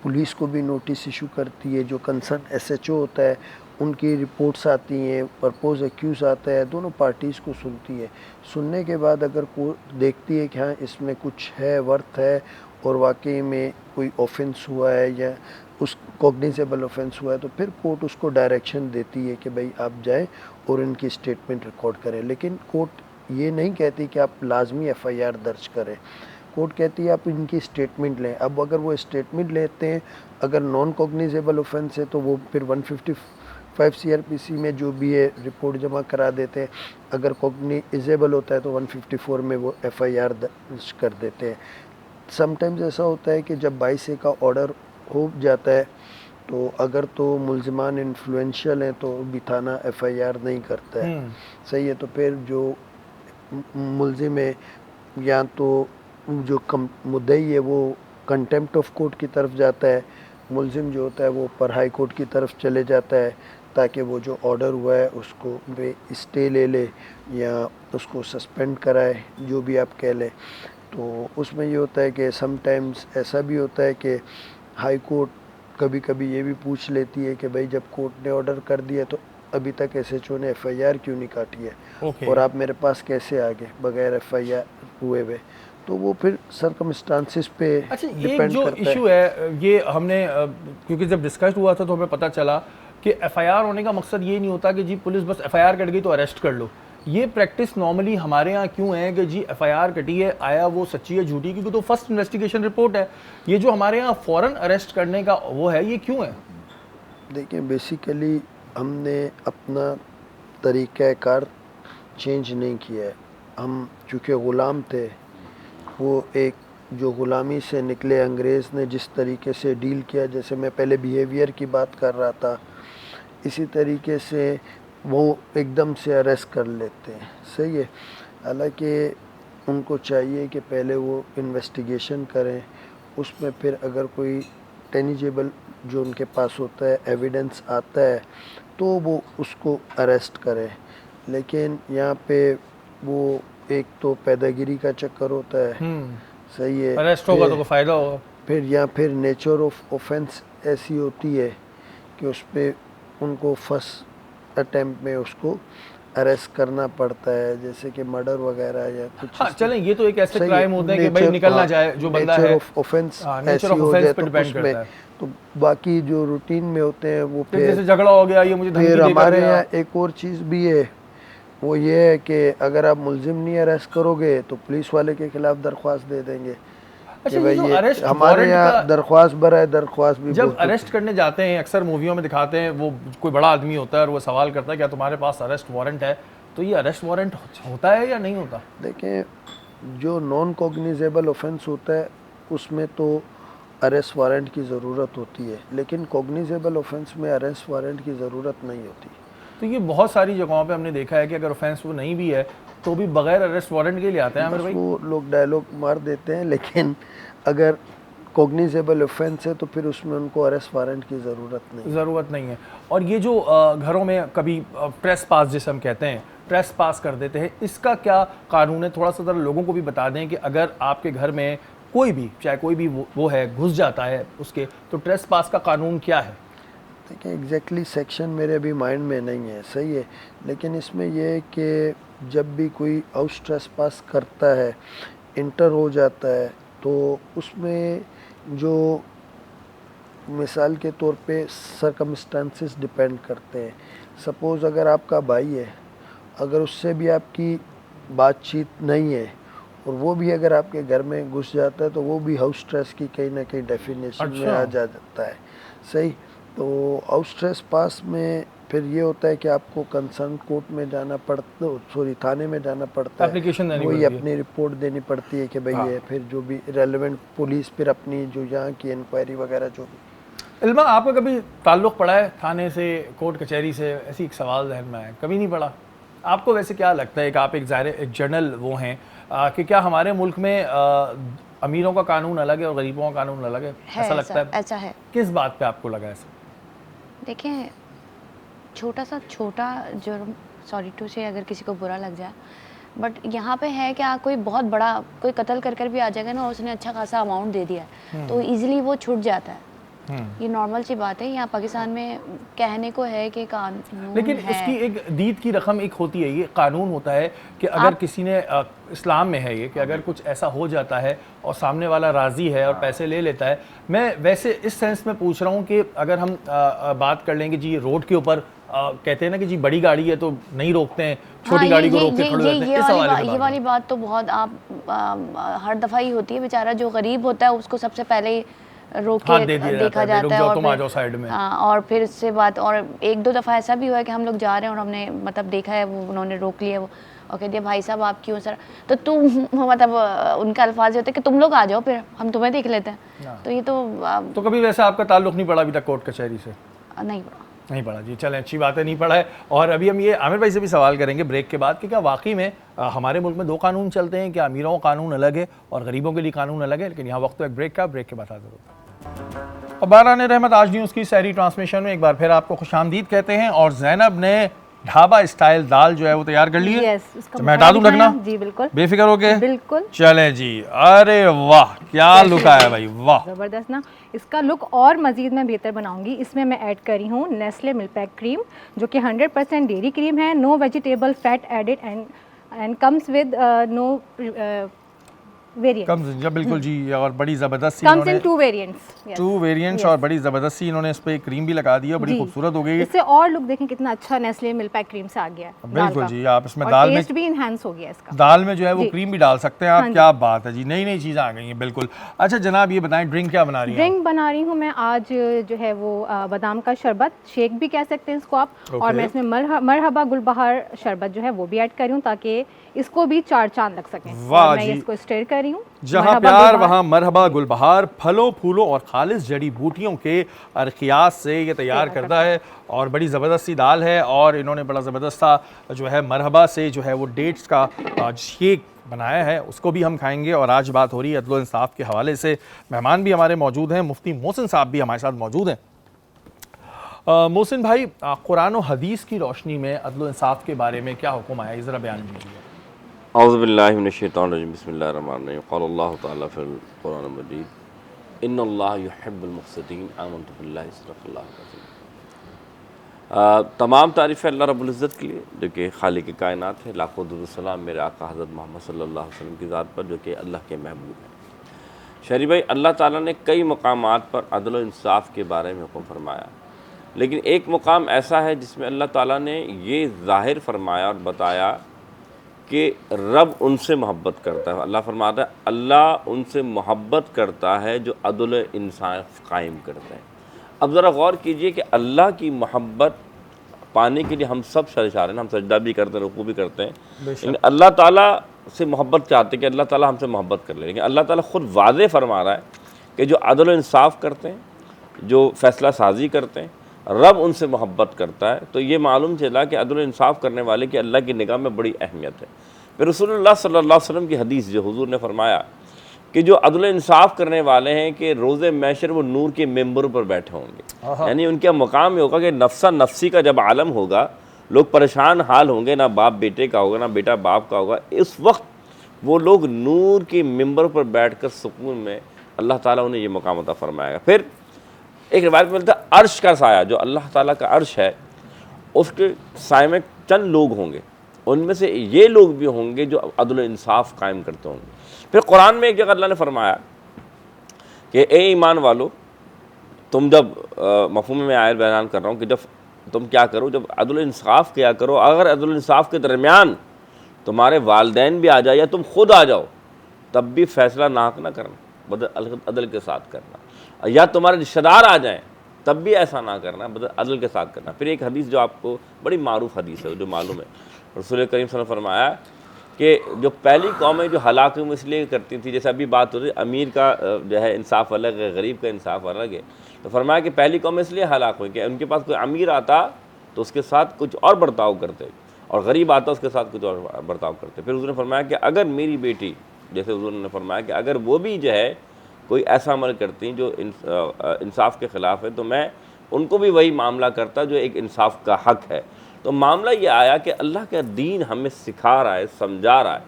पुलिस को भी नोटिस इशू करती है, जो कंसर्न SHO होता है उनकी रिपोर्ट्स आती हैं, प्रपोज एक्यूज़ आता है, दोनों पार्टीज़ को सुनती है। सुनने के बाद अगर कोर्ट देखती है कि हाँ इसमें कुछ है, वर्थ है और वाकई में कोई ऑफेंस हुआ है या उस कॉग्निजेबल ऑफेंस हुआ है, तो फिर कोर्ट उसको डायरेक्शन देती है कि भाई आप जाएं और इनकी स्टेटमेंट रिकॉर्ड करें। लेकिन कोर्ट ये नहीं कहती कि आप लाजमी FIR दर्ज करें। कोर्ट कहती है आप इनकी स्टेटमेंट लें। अब अगर वो स्टेटमेंट लेते हैं, अगर नॉन कॉग्निजेबल ऑफेंस है तो वो फिर 155 CRPC में जो भी है रिपोर्ट जमा करा देते हैं। अगर कॉग्निजेबल होता है तो 154 में वो FIR दर्ज कर देते हैं। समटाइम्स ऐसा होता है कि जब 22A का ऑर्डर हो जाता है तो अगर तो मुलजिमान इन्फ्लुएंशियल हैं तो भी थाना FIR नहीं करता है, सही है। तो फिर जो मुलजिम है या तो जो मुद्दई है वो कंटेम्प्ट ऑफ कोर्ट की तरफ जाता है, मुलजिम जो होता है वो ऊपर हाई कोर्ट की तरफ चले जाता है ताकि वो जो ऑर्डर हुआ है उसको वे स्टे ले ले या उसको सस्पेंड कराए, जो भी आप कह लें। तो उसमें ये होता है कि समटाइम्स ऐसा भी होता है कि हाई कोर्ट कभी कभी ये भी पूछ लेती है कि भाई जब कोर्ट ने ऑर्डर कर दिया तो अभी तक SHO ने FIR क्यों नहीं काटी है और आप मेरे पास कैसे आ गए बगैर FIR हुए हुए। तो वो फिर सर्कमस्टांसिस पे एक जो इशू है ये हमने क्योंकि जब डिस्कस हुआ था तो हमें पता चला कि FIR होने का मकसद ये नहीं होता कि जी पुलिस बस FIR कट गई तो अरेस्ट कर लो। ये प्रैक्टिस नॉर्मली हमारे यहाँ क्यों है कि जी FIR कटी है, आया वो सच्ची है झूठी, क्योंकि तो फर्स्ट इन्वेस्टिगेशन रिपोर्ट है। ये जो हमारे यहाँ फ़ौरन अरेस्ट करने का वो है, ये क्यों है? देखिए, बेसिकली हमने अपना तरीक़ाकार चेंज नहीं किया है। हम चूँकि ग़ुलाम थे, वो एक जो ग़ुलामी से निकले अंग्रेज़ ने जिस तरीके से डील किया, जैसे मैं पहले बिहेवियर की बात कर रहा था, इसी तरीके से वो एकदम से अरेस्ट कर लेते हैं। सही है। हालांकि उनको चाहिए कि पहले वो इन्वेस्टिगेशन करें, उसमें फिर अगर कोई टेनिजेबल जो उनके पास होता है एविडेंस आता है तो वो उसको अरेस्ट करें। लेकिन यहाँ पे वो एक तो पैदागिरी का चक्कर होता है, सही है, अरेस्ट होगा तो फ़ायदा होगा, फिर नेचर ऑफ ऑफेंस ऐसी होती है कि उस पर उनको फर्स्ट अटेम्प्ट में उसको अरेस्ट करना पड़ता है, जैसे कि मर्डर वगैरह या कुछ। हाँ चलें, ये तो एक ऐसे क्राइम होते हैं कि भाई निकल ना जाए जो बंदा है, नेचर ऑफ ऑफेंस ऐसी हो जाए तो उसमें तो बाकी जो रूटीन में होते हैं वो फिर जैसे झगड़ा हो गया, ये मुझे धमकी फिर देकर हमारे गया। यहाँ एक और चीज़ भी है, वो ये है कि अगर आप मुलजिम नहीं अरेस्ट करोगे तो पुलिस वाले के खिलाफ दरख्वास्त दे देंगे अच्छा, कि भाई ये ये अरेस्ट हमारे वारंट यहाँ का दरख्वास्त भरा है, दरख्वास्त भी जब बहुत अरेस्ट करने जाते हैं, अक्सर मूवियों में दिखाते हैं वो कोई बड़ा आदमी होता है और वो सवाल करता है क्या तुम्हारे पास अरेस्ट वारंट है, तो ये अरेस्ट वारंट होता है या नहीं होता? देखें, जो नॉन कॉग्निजेबल ऑफेंस होता है उसमें तो अरेस्ट वारंट की ज़रूरत होती है, लेकिन कॉग्निजेबल ऑफेंस में अरेस्ट वारंट की ज़रूरत नहीं होती। तो ये बहुत सारी जगहों पे हमने देखा है कि अगर ऑफेंस वो नहीं भी है तो भी बगैर अरेस्ट वारंट के लिए आते हैं। आमिर भाई, वो लोग डायलॉग मार देते हैं, लेकिन अगर कॉग्निजेबल ऑफेंस है तो फिर उसमें उनको अरेस्ट वारंट की ज़रूरत नहीं है। और ये जो घरों में कभी ट्रेस पास जिसे हम कहते हैं, ट्रेस पास कर देते हैं, इसका क्या कानून है? थोड़ा सा ज़रा लोगों को भी बता दें कि अगर आपके घर में कोई भी, चाहे कोई भी वो है, घुस जाता है उसके, तो ट्रेस पास का कानून क्या है? देखिए, एग्जैक्टली सेक्शन मेरे अभी माइंड में नहीं है, सही है, लेकिन इसमें यह है कि जब भी कोई हाउस ट्रेस पास करता है, इंटर हो जाता है, तो उसमें जो मिसाल के तौर पे सरकमस्टांसिस डिपेंड करते हैं। सपोज़ अगर आपका भाई है, अगर उससे भी आपकी बातचीत नहीं है और वो भी अगर आपके घर में घुस जाता है तो वो भी हाउस ट्रेस की कहीं ना कहीं डेफिनेशन में आ जाता है। सही। तो हाउस ट्रेस पास में फिर ये होता है कि आपको कंसर्न कोर्ट में जाना पड़ता, सॉरी थाने में जाना पड़ता है, एप्लीकेशन देनी वही पड़ती है, अपनी रिपोर्ट देनी पड़ती है कि भाई ये, फिर जो भी रेलेवेंट पुलिस फिर अपनी जो यहाँ की इंक्वायरी वगैरह जो भी। इल्मा, आपका कभी ताल्लुक़ पड़ा है थाने से, कोर्ट कचहरी से? ऐसी एक सवाल जहन में आया, कभी नहीं पड़ा? आपको वैसे क्या लगता है कि आप एक ज़ाहिर एक जर्नल वो हैं कि क्या हमारे मुल्क में अमीरों का कानून अलग है और गरीबों का कानून अलग है? ऐसा लगता है? ऐसा है। किस बात पे आपको लगा ऐसा? देखें, छोटा जुर्म, सॉरी टू से अगर किसी को बुरा लग जाए, बट यहाँ पे है कि कोई बहुत बड़ा कोई कत्ल कर भी आ जाएगा ना और उसने अच्छा खासा अमाउंट दे दिया है तो इजीली वो छूट जाता है। ये नॉर्मल सी बात है। यहाँ पाकिस्तान में कहने को है कि कानून लेकिन है, इसकी एक दीद की रकम एक होती है, ये कानून होता है कि अगर किसी ने इस्लाम में है ये कि अगर कुछ ऐसा हो जाता है और सामने वाला राज़ी है और पैसे ले लेता है। मैं वैसे इस सेंस में पूछ रहा हूँ कि अगर हम बात कर लेंगे जी रोड के ऊपर कहते हैं ना कि जी बड़ी गाड़ी है तो नहीं रोकते हैं, छोटी गाड़ी को रोक के खड़े रहते हैं, इस हवाले से ये वाली बात तो बहुत हर दफ़ा ही होती है। बेचारा जो गरीब होता है उसको सबसे पहले रोक के देखा जाता है और तुम आ जाओ साइड में। और फिर उससे बात, और एक दो दफ़ा ऐसा भी हुआ है कि हम लोग जा रहे हैं और हमने मतलब देखा है वो उन्होंने रोक लिया वो और कह दिया भाई साहब आप क्यों सर, तो तुम मतलब उनका अल्फाज होते हैं कि तुम लोग आ जाओ फिर हम तुम्हें देख लेते हैं। तो ये तो कभी वैसे आपका ताल्लुक नहीं पड़ा अभी तक कोर्ट कचहरी से? नहीं पड़ा जी। चलें, अच्छी बात है, नहीं पड़ा है। और अभी हम ये आमिर भाई से भी सवाल करेंगे ब्रेक के बाद कि क्या वाकई में हमारे मुल्क में दो कानून चलते हैं? क्या अमीरों का कानून अलग है और गरीबों के लिए कानून अलग है? लेकिन यहाँ वक्त तो एक ब्रेक का, ब्रेक के बाद हाजिर होता है। और बारान रहमत आज न्यूज़ की सहरी ट्रांसमिशन में एक बार फिर आपको खुशामदीद कहते हैं। और ज़ैनब ने ढाबा स्टाइल दाल जो है वो तैयार कर ली है। तो मैं हटा दूं ढकना? जी बिल्कुल, बेफिक्र हो के। बिल्कुल। चले जी। अरे वाह, क्या लुक आया भाई, वाह ज़बरदस्त ना। इसका लुक और मज़ीद मैं बेहतर बनाऊंगी। इसमें मैं ऐड करी हूँ नेस्ले मिल्क पैक क्रीम जो कि 100% डेयरी क्रीम है, no vegetable fat added and comes with no variant कम जिंजर बिल्कुल जी, और बड़ी ज़बरदस्त सी कम्स इन इन्होंने 2 वेरिएंट्स। 2 वेरिएंट्स और बड़ी ज़बरदस्त सी इन्होंने इस पे क्रीम भी लगा दी है, बड़ी जी। खूबसूरत हो गई है। इससे और लुक देखें कितना अच्छा नेस्ले मिल्क पैक क्रीम से आ गया है दाल बिल्कुल का। जी, आप इसमें और दाल में टेस्ट भी इनहेंस हो गया इसका। दाल में जो है वो जी। क्रीम भी डाल सकते हैं आप। हाँ जी। क्या बात है जी, नई नई चीज़ें आ गई हैं बिल्कुल। अच्छा जनाब ये बताएं ड्रिंक क्या बना रही हैं? ड्रिंक बना रही हूँ मैं आज जो है वो बादाम का शरबत, शेक भी कह सकते हैं इसको आप। और ओके। मैं इसमें मरहबा गुलबहार शरबत जो है वो भी ऐड कर रही हूँ ताकि इसको भी 4 चांद लग सकें। वाह और मैं जी। इसको स्टर कर रही हूँ। जहाँ मरहबा प्यार गुलबहार। वहाँ मरहबा गुलबहार फलों फूलों और खालिस जड़ी बूटियों के अरखियाज से ये तैयार करता है और बड़ी ज़बरदस्त सी दाल है। और इन्होंने बड़ा ज़बरदस्त सा जो है मरहबा से जो है वो डेट्स का शेक बनाया है, उसको भी हम खाएंगे। और आज बात हो रही है अदल इंसाफ के हवाले से, मेहमान भी हमारे मौजूद हैं, मुफ्ती मोहसिन साहब भी हमारे साथ मौजूद हैं। मोहसिन भाई, कुरान और हदीस की रोशनी में अदल इंसाफ के बारे में क्या हुक्म आया, ज़रा बयान कीजिए। औज़ुबिल्लाहि मिनश्शैतानिर्रजीम बिस्मिल्लाहिर्रहमानिर्रहीम क़ाल अल्लाहु तआला फ़िल क़ुरानिल मजीद इन्नल्लाह युहिब्बुल मुक़्सितीन आमनतु बिल्लाहि सदक़ल्लाहुल अज़ीम। तमाम तारीफ़ें अल्लाह रब्बुल इज़्ज़त के लिए जो कि खालिक़ कायनात है। लाखों दुरूद सलाम मेरे आका हज़रत मोहम्मद सल्लल्लाहु अलैहि वसल्लम की ज़ात पर जो कि अल्लाह के महबूब हैं। शरीफ भाई, अल्लाह ताला ने कई मकामात पर अदल और इंसाफ के बारे में हुक्म फरमाया, लेकिन एक मुकाम ऐसा है जिसमें अल्लाह ताला ने ये ज़ाहिर फरमाया और बताया कि रब उनसे मोहब्बत करता है। अल्लाह फरमाता है अल्लाह उनसे मोहब्बत करता है जो अदल इंसाफ कायम करते हैं। अब ज़रा गौर कीजिए कि अल्लाह की मोहब्बत पाने के लिए हम सब शर्त हम सजदा भी करते हैं, रुकू भी करते हैं, लेकिन अल्लाह ताला से मोहब्बत चाहते हैं कि अल्लाह ताला हमसे मोहब्बत कर ले। लेकिन अल्लाह ताला ख़ुद वाज़े फरमा रहा है कि जो अदल इंसाफ करते हैं, जो फ़ैसला साजी करते हैं, रब उनसे मोहब्बत करता है। तो ये मालूम चला कि अदल इंसाफ करने वाले की अल्लाह की निगाह में बड़ी अहमियत है। फिर रसूलुल्लाह सल्लल्लाहु अलैहि वसल्लम की हदीस जो हुजूर ने फरमाया कि जो अदल इंसाफ करने वाले हैं कि रोज़े महशर वो नूर के मेंबर पर बैठे होंगे, यानी उनका मकाम ये होगा कि नफ्सा नफ्सी का जब आलम होगा, लोग परेशान हाल होंगे, ना बाप बेटे का होगा ना बेटा बाप का होगा, इस वक्त वो लोग नूर के मेंबर पर बैठकर सुकून में अल्लाह ताला उन्हें ये मकाम अता फरमाएगा। फिर एक रिवायत में मिलता है अर्श का साया, जो अल्लाह ताला का अर्श है उसके साए में चंद लोग होंगे, उनमें से ये लोग भी होंगे जो अदल इंसाफ कायम करते होंगे। फिर कुरान में एक जगह अल्लाह ने फरमाया कि ए ईमान वालो, तुम जब मफ़हूम में आयत बयान कर रहा हूँ कि जब तुम क्या करो, जब अदल इंसाफ किया करो, अगर अदल इंसाफ के दरमियान तुम्हारे वालिदैन भी आ जाए या तुम खुद आ जाओ, तब भी फ़ैसला नाहक ना करना, बदल अदल के साथ करना, या तुम्हारे रिश्तेदार आ जाएं तब भी ऐसा ना करना, बदल अदल के साथ करना। फिर एक हदीस जो आपको बड़ी मारूफ हदीस है, जो मालूम है, रसूल करीम सल्लल्लाहु अलैहि वसल्लम फरमाया कि जो पहली कौमें जो हलाक इसलिए करती थी, जैसे अभी बात हो रही है अमीर का जो है इंसाफ अलग है, गरीब का इंसाफ अलग है, तो फरमाया कि पहली कौमें इसलिए हलाक हुई कि उनके पास कोई अमीर आता तो उसके साथ कुछ और बर्ताव करते और गरीब आता उसके साथ कुछ और बर्ताव करते। फिर उसने फरमाया कि अगर मेरी बेटी, जैसे उन्होंने फरमाया कि अगर वो भी जो है कोई ऐसा अमल करती जो इंसाफ के ख़िलाफ़ है, तो मैं उनको भी वही मामला करता जो एक इंसाफ का हक़ है। तो मामला ये आया कि अल्लाह का दीन हमें सिखा रहा है, समझा रहा है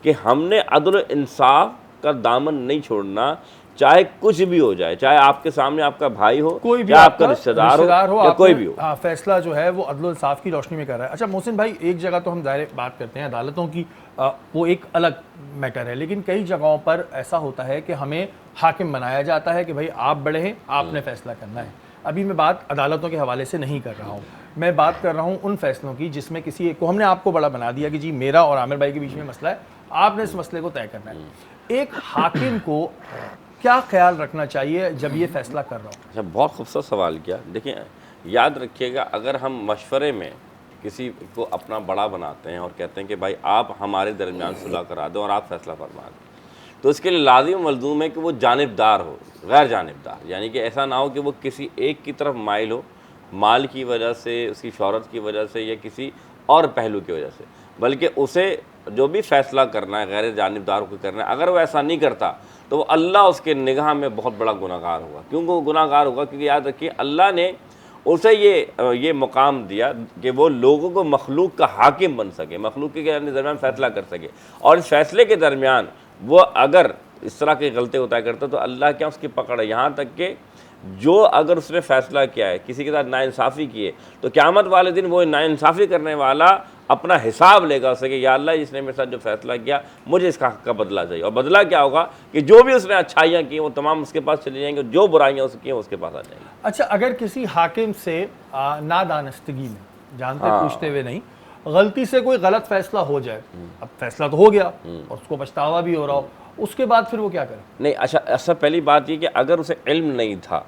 कि हमने अदल इंसाफ का दामन नहीं छोड़ना, चाहे कुछ भी हो जाए, चाहे आपके सामने आपका भाई हो, कोई भी या आपका रिश्तेदार हो या कोई भी हो। हाँ, फैसला जो है वो अदल इंसाफ की रोशनी में कर रहा है। अच्छा मोहसिन भाई, एक जगह तो हम ज़ाहिर बात करते हैं अदालतों की, वो एक अलग मैटर है, लेकिन कई जगहों पर ऐसा होता है कि हमें हाकिम बनाया जाता है कि भाई आप बड़े हैं, आपने फ़ैसला करना है। अभी मैं बात अदालतों के हवाले से नहीं कर रहा हूँ, मैं बात कर रहा हूँ उन फैसलों की जिसमें किसी एक को हमने आपको बड़ा बना दिया कि जी मेरा और आमिर भाई के बीच में मसला है, आपने इस मसले को तय करना है। एक हाकिम को क्या ख्याल रखना चाहिए जब ये फैसला कर रहा हूँ? अच्छा, बहुत खूबसूरत सवाल किया। देखिए, याद रखिएगा, अगर हम मशवरे में किसी को अपना बड़ा बनाते हैं और कहते हैं कि भाई आप हमारे दरमियान सुलह करा दो और आप फैसला फरमा दें, तो इसके लिए लाजिम मलजूम है कि वो जानिबदार हो, गैर जानिबदार, यानी कि ऐसा ना हो कि वो किसी एक की तरफ माइल हो, माल की वजह से, उसकी शोहरत की वजह से या किसी और पहलू की वजह से, बल्कि उसे जो भी फ़ैसला करना है गैर जानिबदार को करना है। अगर वो ऐसा नहीं करता तो वो अल्लाह उसके निगाह में बहुत बड़ा गुनाहगार होगा। क्यों वो गुनाहगार होगा? क्योंकि याद रखिए अल्लाह ने उसे ये मुकाम दिया कि वो लोगों को मखलूक का हाकिम बन सके, मखलूक के दरमियान फ़ैसला कर सके, और इस फैसले के दरमियान वो अगर इस तरह की गलती होता करता तो अल्लाह क्या उसकी पकड़ है। यहाँ तक कि जो अगर उसने फ़ैसला किया है, किसी के साथ नाइंसाफ़ी की है, तो क़यामत वाले दिन वो नाइंसाफ़ी करने वाला अपना हिसाब लेगा उससे कि या अल्लाह इसने मेरे साथ जो फैसला किया मुझे इसका हक का बदला चाहिए। और बदला क्या होगा कि जो भी उसने अच्छाइयाँ की वो तमाम उसके पास चली जाएंगी, और जो बुराइयाँ उसकी की उसके पास आ जाएंगी। अच्छा, अगर किसी हाकिम से नादानस्तगी में, जानते पूछते हुए नहीं, गलती से कोई गलत फैसला हो जाए, अब फैसला तो हो गया और उसको पछतावा भी हो रहा हो, उसके बाद फिर वो क्या करे? नहीं, अच्छा पहली बात ये कि अगर उसे इल्म नहीं था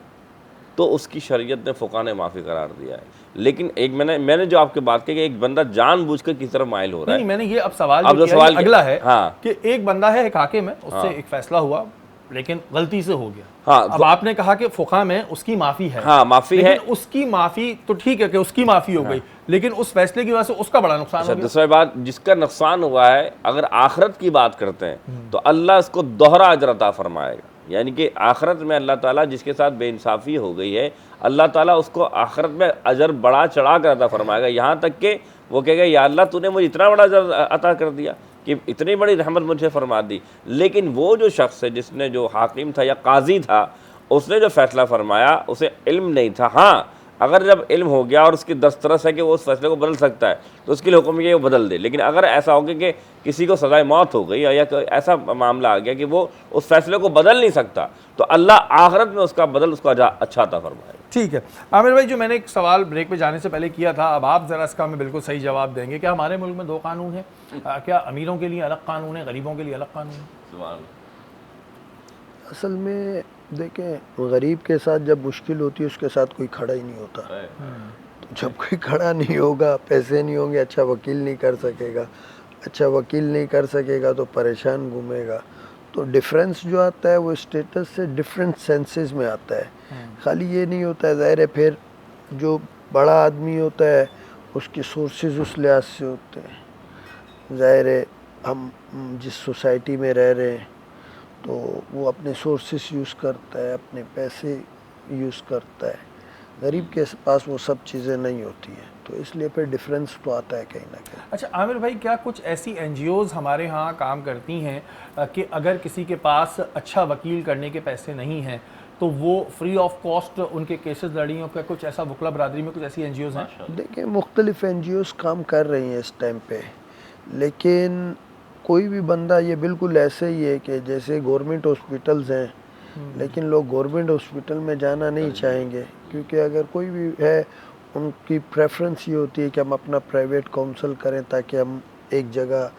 तो उसकी शरीयत ने फ़ुक़हा ने माफ़ी करार दिया है। लेकिन एक मैंने जो आपकी बात की कि एक बंदा जानबूझकर किस तरफ माइल हो रहा है। नहीं, मैंने ये अब सवाल अब जो जो किया, सवाल ये अगला है हाँ। कि एक बंदा है, एक हाकिम है, उससे एक फैसला हुआ लेकिन गलती से हो गया। हाँ, अब आपने कहा कि फ़ुक़हा में उसकी माफ़ी है। हाँ, माफ़ी है। लेकिन उसकी माफ़ी तो ठीक है कि उसकी माफ़ी हो गई, लेकिन उस फैसले की वजह से उसका बड़ा नुकसान हो गया। दूसरी बात, जिसका नुकसान हुआ है, अगर आखिरत की बात करते हैं तो अल्लाह इसको दोहरा अजर अता फरमाएगा। यानी कि आखिरत में अल्लाह ताला जिसके साथ बेइंसाफ़ी हो गई है, अल्लाह ताला उसको आखिरत में अजर बढ़ा चढ़ा कर अता फरमाएगा। यहाँ तक कि वो कहेगा या अल्लाह तूने मुझे इतना बड़ा अजर अता कर दिया कि इतनी बड़ी रहमत मुझे फरमा दी। लेकिन वो जो शख्स है जिसने, जो हाकिम था या काजी था, उसने जो फैसला फरमाया उसे इल्म नहीं था। हाँ, अगर जब इल्म हो गया और उसकी दस्तरस है कि वो उस फैसले को बदल सकता है तो उसके लिए हुक्म ये वो बदल दे। लेकिन अगर ऐसा हो गया कि किसी को सज़ाए मौत हो गई या ऐसा मामला आ गया कि वो उस फैसले को बदल नहीं सकता, तो अल्लाह आखिरत में उसका बदल उसको अच्छा अता फरमाएगा। ठीक है आमिर भाई, जो मैंने एक सवाल ब्रेक पे जाने से पहले किया था, अब आप ज़रा इसका हमें बिल्कुल सही जवाब देंगे। क्या हमारे मुल्क में दो कानून हैं? क्या अमीरों के लिए अलग कानून है, गरीबों के लिए अलग कानून है? असल में देखें, गरीब के साथ जब मुश्किल होती है उसके साथ कोई खड़ा ही नहीं होता। तो जब कोई खड़ा नहीं होगा, पैसे नहीं होंगे, अच्छा वकील नहीं कर सकेगा, अच्छा वकील नहीं कर सकेगा तो परेशान घूमेगा। तो डिफरेंस जो आता है वो स्टेटस से डिफरेंट सेंसेस में आता है। खाली ये नहीं होता है, ज़ाहिर है फिर जो बड़ा आदमी होता है उसकी सोर्सेज उस लिहाज से होते हैं। ज़ाहिर है हम जिस सोसाइटी में रह रहे हैं तो वो अपने सोर्सेस यूज़ करता है, अपने पैसे यूज़ करता है। गरीब के पास वो सब चीज़ें नहीं होती हैं, तो इसलिए फिर डिफरेंस तो आता है कहीं ना कहीं। अच्छा आमिर भाई, क्या कुछ ऐसी NGOs हमारे यहाँ काम करती हैं कि अगर किसी के पास अच्छा वकील करने के पैसे नहीं हैं तो वो फ्री ऑफ कॉस्ट उनके केसेस लड़ी हो? क्या कुछ ऐसा वकला बरादरी में कुछ ऐसी NGOs हैं? देखिए, मुख्तलिफ NGOs काम कर रही हैं इस टाइम पे, लेकिन कोई भी बंदा, ये बिल्कुल ऐसे ही है कि जैसे गवर्नमेंट हॉस्पिटल्स हैं, लेकिन लोग गवर्नमेंट हॉस्पिटल में जाना नहीं चाहेंगे, क्योंकि अगर कोई भी है उनकी प्रेफरेंस ये होती है कि हम अपना प्राइवेट काउंसल करें ताकि हम एक जगह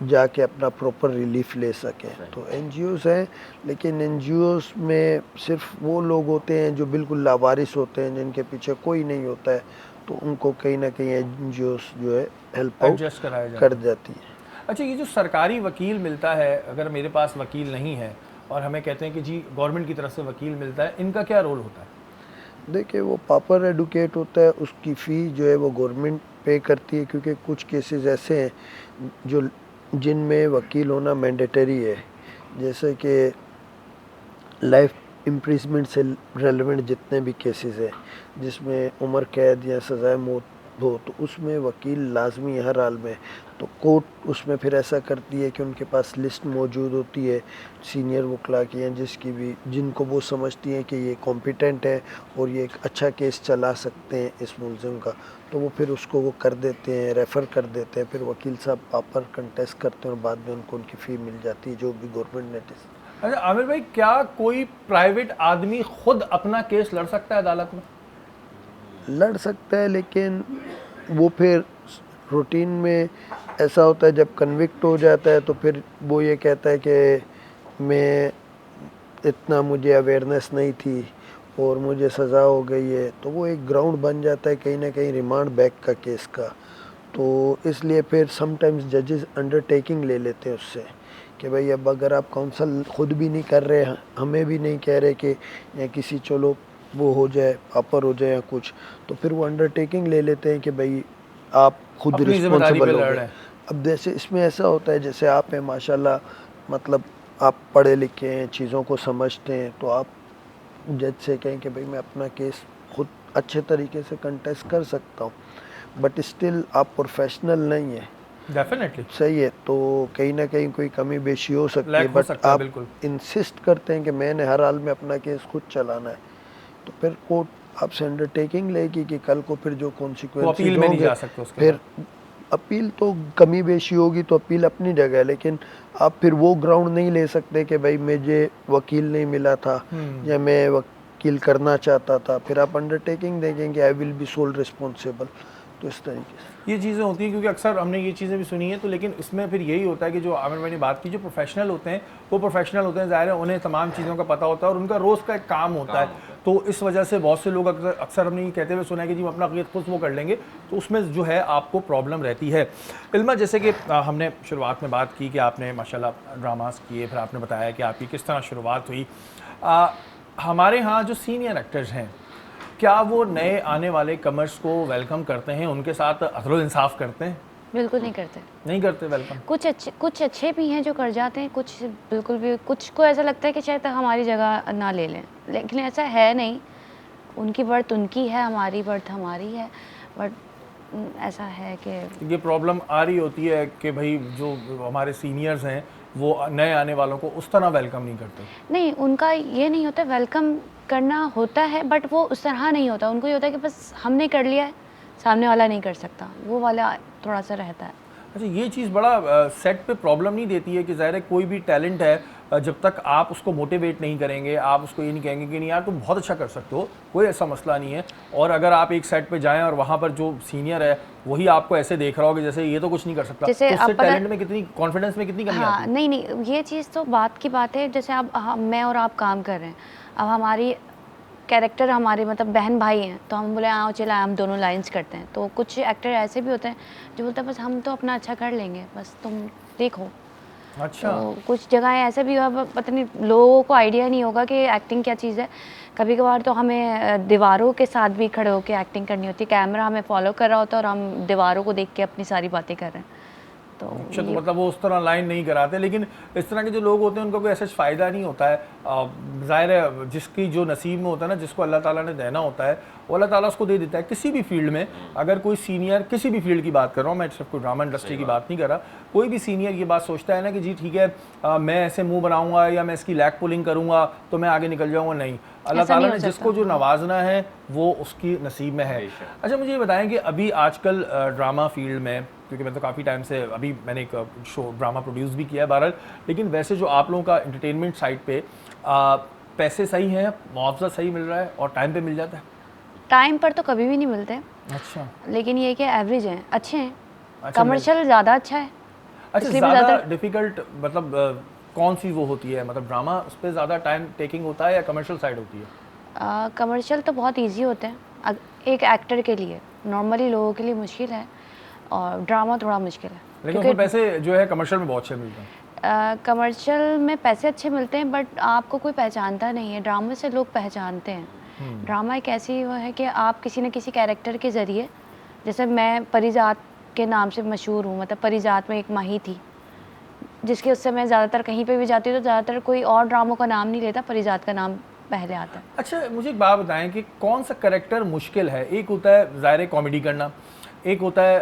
जाके अपना प्रॉपर रिलीफ ले सकें। तो NGOs हैं, लेकिन NGOs में सिर्फ वो लोग होते हैं जो बिल्कुल लावारिस होते हैं, जिनके पीछे कोई नहीं होता है, तो उनको कहीं ना कहीं NGOs जो है हेल्प एडजस्ट कराया जाता है। कर जाती है। अच्छा, ये जो सरकारी वकील मिलता है, अगर मेरे पास वकील नहीं है और हमें कहते हैं कि जी गवर्नमेंट की तरफ से वकील मिलता है, इनका क्या रोल होता है? देखिए, वो प्रॉपर एडवोकेट होता है, उसकी फ़ी जो है वो गवर्नमेंट पे करती है, क्योंकि कुछ केसेस ऐसे हैं जो जिनमें वकील होना मैंडेटरी है, जैसे कि लाइफ इम्प्रिजमेंट से रेलेवेंट जितने भी केसेस हैं जिसमें उम्र कैद या सज़ाए मौत हो, तो उसमें वकील लाजमी है हर हाल में। तो कोर्ट उसमें फिर ऐसा करती है कि उनके पास लिस्ट मौजूद होती है सीनियर वकला की, या जिसकी भी, जिनको वो समझती हैं कि ये कॉम्पिटेंट है और ये एक अच्छा केस चला सकते हैं इस मुलजिम का, तो वो फिर उसको वो कर देते हैं, रेफ़र कर देते हैं। फिर वकील साहब प्रॉपर कंटेस्ट करते हैं और बाद में उनको उनकी फ़ी मिल जाती है जो भी गवर्नमेंट ने। अच्छा आमिर भाई, क्या कोई प्राइवेट आदमी खुद अपना केस लड़ सकता है अदालत में? लड़ सकता है, लेकिन वो फिर रूटीन में ऐसा होता है, जब कन्विक्ट हो जाता है तो फिर वो ये कहता है कि मैं इतना, मुझे अवेयरनेस नहीं थी और मुझे सज़ा हो गई है, तो वो एक ग्राउंड बन जाता है कहीं ना कहीं रिमांड बैक का केस का। तो इसलिए फिर समटाइम्स जजेस अंडरटेकिंग ले लेते हैं उससे कि भाई अब अगर आप काउंसल खुद भी नहीं कर रहे, हमें भी नहीं कह रहे कि या किसी चलो वो हो जाए, पापर हो जाए या कुछ, तो फिर वो अंडरटेकिंग ले लेते हैं कि भाई आप खुद रिस्पॉन्सिबल हो गए। अब जैसे इसमें ऐसा होता है, जैसे आप हैं माशाल्लाह, मतलब आप पढ़े लिखे हैं, चीज़ों को समझते हैं, तो आप जज से कहें कि भाई मैं अपना केस खुद अच्छे तरीके से कंटेस्ट कर सकता हूँ, बट स्टिल आप प्रोफेशनल नहीं है। डेफिनेटली सही है, तो कहीं ना कहीं कोई कमी बेशी हो सकती है, बट आप इंसिस्ट करते हैं कि मैंने हर हाल में अपना केस खुद चलाना है, तो फिर कोर्ट आपसे अंडरटेकिंग लेगी कि कल को फिर जो कॉन्सिक्वेंसेस होंगे, फिर अपील तो कमी बेशी होगी तो अपील अपनी जगह है, लेकिन आप फिर वो ग्राउंड नहीं ले सकते कि भाई मुझे वकील नहीं मिला था या मैं वकील करना चाहता था, फिर आप अंडरटेकिंग देंगे I will be sole responsible. तो इस तरीके से ये चीज़ें होती हैं, क्योंकि अक्सर हमने ये चीज़ें भी सुनी हैं। तो लेकिन इसमें फिर यही होता है कि जो आमिर भाई ने बात की, जो प्रोफेशनल होते हैं वो प्रोफेशनल होते हैं, ज़ाहिर है उन्हें तमाम चीज़ों का पता होता है और उनका रोज़ का एक काम होता है। तो इस वजह से बहुत से लोग अक्सर हमने ये कहते हुए सुना है कि जी हम अपना खुद वो कर लेंगे, तो उसमें जो है आपको प्रॉब्लम रहती है। इल्मा, जैसे कि हमने शुरुआत में बात की कि आपने माशाल्लाह ड्रामास किए, फिर आपने बताया कि आपकी किस तरह शुरुआत हुई। हमारे यहाँ जो सीनियर एक्टर्स हैं, क्या वो नए आने वाले कमर्स को वेलकम करते हैं, उनके साथ अदल इंसाफ करते हैं? बिल्कुल नहीं करते। नहीं करते वेलकम। कुछ अच्छे भी हैं जो कर जाते हैं, कुछ बिल्कुल भी, कुछ को ऐसा लगता है कि शायद हमारी जगह ना ले लें, लेकिन ऐसा है नहीं। उनकी बर्थ उनकी है, हमारी बर्थ हमारी है। बट ऐसा है कि ये प्रॉब्लम आ रही होती है कि भाई जो हमारे सीनियर्स हैं वो नए आने वालों को उस तरह वेलकम नहीं करते। नहीं, उनका ये नहीं होता, वेलकम करना होता है बट वो उस तरह नहीं होता। उनको ये होता है कि बस हमने कर लिया है, सामने वाला नहीं कर सकता, वो वाला थोड़ा सा रहता है। अच्छा, ये चीज़ बड़ा सेट पे प्रॉब्लम नहीं देती है कि ज़ाहिर है कोई भी टैलेंट है, जब तक आप उसको मोटिवेट नहीं करेंगे, आप उसको ये नहीं कहेंगे कि नहीं यार तुम बहुत अच्छा कर सकते हो, कोई ऐसा मसला नहीं है। और अगर आप एक सेट पे जाएं और वहाँ पर जो सीनियर है वही आपको ऐसे देख रहा हो कि जैसे ये तो कुछ नहीं कर सकता, जैसे तो उससे आप पता- टैलेंट में कितनी, कॉन्फिडेंस में कितनी कमी हाँ, आती है? नहीं नहीं, ये चीज़ तो बात की बात है। जैसे अब मैं और आप काम कर रहे हैं, अब हमारी कैरेक्टर हमारे मतलब बहन भाई हैं, तो हम बोले आओ चला हम दोनों लाइंस करते हैं। तो कुछ एक्टर ऐसे भी होते हैं जो बोलते हैं बस हम तो अपना अच्छा कर लेंगे, बस तुम देखो। अच्छा, तो कुछ जगह ऐसे भी हुआ, पता नहीं लोगों को आइडिया नहीं होगा कि एक्टिंग क्या चीज़ है। कभी कभार तो हमें दीवारों के साथ भी खड़े होकर एक्टिंग करनी होती है, कैमरा हमें फॉलो कर रहा होता है और हम दीवारों को देख के अपनी सारी बातें कर रहे हैं। तो अच्छा, तो मतलब वो उस तरह लाइन नहीं कराते, लेकिन इस तरह के जो लोग होते हैं उनको कोई ऐसा फ़ायदा नहीं होता है। ज़ाहिर है जिसकी जो नसीब में होता है ना, जिसको अल्लाह ताला ने देना होता है वो अल्लाह ताला उसको दे देता है। किसी भी फील्ड में अगर कोई सीनियर, किसी भी फील्ड की बात कर रहा हूँ मैं, सिर्फ कोई ड्रामा इंडस्ट्री की बात नहीं कर रहा, कोई भी सीनियर ये बात सोचता है ना कि जी ठीक है मैं ऐसे मुँह बनाऊँगा या मैं इसकी लैग पुलिंग करूँगा तो मैं आगे निकल जाऊँगा, नहीं। अल्लाह ऐसा ताला नहीं ने हो सकता। जिसको जो नवाजना है वो उसकी नसीब में है। अच्छा, मुझे ये बताएं कि अभी आजकल ड्रामा फील्ड में, क्योंकि मैं तो काफ़ी टाइम से, अभी मैंने एक शो ड्रामा प्रोड्यूस भी किया है बहरहाल, लेकिन वैसे जो आप लोगों का एंटरटेनमेंट साइड पे पैसे सही हैं, मुआवजा सही मिल रहा है और टाइम पे मिल जाता है? टाइम पर तो कभी भी नहीं मिलते, अच्छा लेकिन ये कि एवरेज हैं, अच्छे हैं। अच्छा, कमर्शियल ज़्यादा अच्छा है। अच्छा, इसलिए भी ज़्यादा डिफ़िकल्ट मतलब कौन सी वो होती है, मतलब ड्रामा उस पर ज़्यादा टाइम टेकिंग होता है या कमर्शियल साइड होती है? कमर्शियल तो बहुत इजी होते हैं एक एक्टर के लिए, नॉर्मली लोगों के लिए मुश्किल है, और ड्रामा थोड़ा मुश्किल है। लेकिन उसमें पैसे जो है कमर्शियल में बहुत अच्छे मिलते हैं। कमर्शियल में पैसे अच्छे मिलते हैं बट आपको कोई पहचानता नहीं है। ड्रामा से लोग पहचानते हैं। ड्रामा एक ऐसी वो है कि आप किसी न किसी कैरेक्टर के ज़रिए, जैसे मैं परिजात के नाम से मशहूर हूँ, मतलब परिजात में एक माही थी जिसके उससे मैं ज़्यादातर कहीं पे भी जाती हूँ तो ज़्यादातर कोई और ड्रामों का नाम नहीं लेता, परिजात का नाम पहले आता है। अच्छा, मुझे एक बात बताएं कि कौन सा कैरेक्टर मुश्किल है? एक होता है ज़ाहिर कॉमेडी करना, एक होता है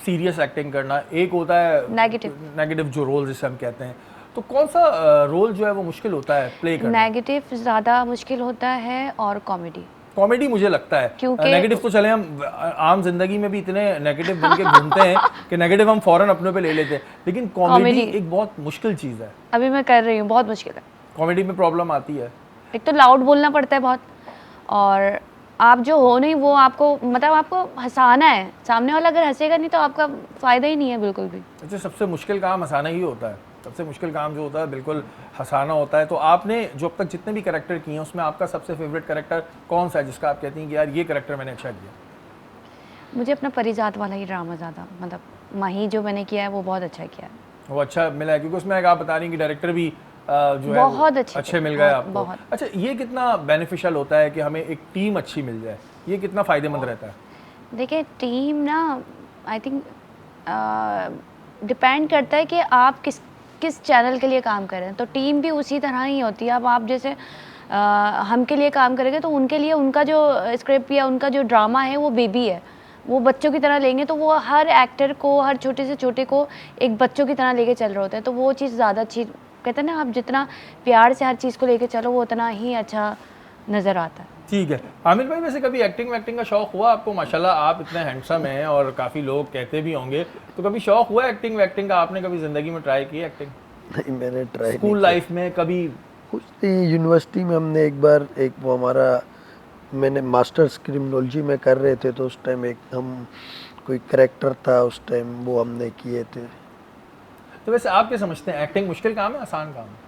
सीरियस एक्टिंग करना, एक होता है नेगेटिव जो रोल जिसे हम कहते हैं। तो कौन सा रोल जो है वो मुश्किल होता है प्ले करना? नेगेटिव ज़्यादा मुश्किल होता है और कॉमेडी। कॉमेडी मुझे लगता है, क्योंकि नेगेटिव तो चले हम आम जिंदगी में भी इतने नेगेटिव बन के घूमते हैं कि नेगेटिव हम फौरन अपने पे ले लेते हैं, लेकिन कॉमेडी एक बहुत मुश्किल चीज़ है। अभी मैं कर रही हूँ, बहुत मुश्किल है। कॉमेडी में प्रॉब्लम आती है, एक तो लाउड बोलना पड़ता है बहुत, और आप जो हो नहीं वो आपको, मतलब आपको हंसाना है, सामने वाला अगर हंसेगा नहीं तो आपका फ़ायदा ही नहीं है बिल्कुल भी। अच्छा, सबसे मुश्किल काम हंसाना ही होता है। सबसे मुश्किल काम जो होता है बिल्कुल हंसाना होता है। तो आपने जो अब तक जितने भी कैरेक्टर किए हैं उसमें आपका सबसे फेवरेट कैरेक्टर कौन सा है जिसका आप कहती हैं कि यार ये कैरेक्टर मैंने अच्छा किया? मुझे अपना परिजात वाला ही ड्रामा ज़्यादा, मतलब माही जो मैंने किया है वो बहुत अच्छा किया है। वो अच्छा मिला है क्योंकि उसमें एक आप बता रही हैं कि डायरेक्टर भी जो है बहुत अच्छे मिल गए आपको। बहुत। अच्छा, ये कितना बेनिफिशियल होता है कि हमें एक टीम अच्छी मिल जाए? ये कितना फ़ायदेमंद रहता है? देखिए टीम ना, आई थिंक डिपेंड करता है कि आप किस चैनल के लिए काम कर रहे हैं, तो टीम भी उसी तरह ही होती है। अब आप जैसे हम के लिए काम करेंगे तो उनके लिए उनका जो स्क्रिप्ट या उनका जो ड्रामा है वो बेबी है, वो बच्चों की तरह लेंगे, तो वो हर एक्टर को, हर छोटे से छोटे को एक बच्चों की तरह लेके चल रहे होते हैं। तो वो चीज़ ज़्यादा अच्छी, कहते हैं ना, आप जितना प्यार से हर चीज़ को लेके चलो वो उतना ही अच्छा नज़र आता है। ठीक है। आमिर भाई वैसे कभी एक्टिंग वैक्टिंग का शौक हुआ आपको? माशाल्लाह आप इतने हैंडसम हैं और काफ़ी लोग कहते भी होंगे, तो कभी शौक हुआ एक्टिंग वैक्टिंग का? आपने कभी ज़िंदगी में ट्राई की एक्टिंग? नहीं, मैंने ट्राई स्कूल लाइफ में कभी? कुछ नहीं, यूनिवर्सिटी में हमने एक बार वो हमारा मैंने मास्टर्स क्रिमिनोलॉजी में कर रहे थे, तो उस टाइम एक हम कोई करैक्टर था उस टाइम, वो हमने किए थे। तो वैसे आप क्या समझते हैं, एक्टिंग मुश्किल काम है आसान काम है?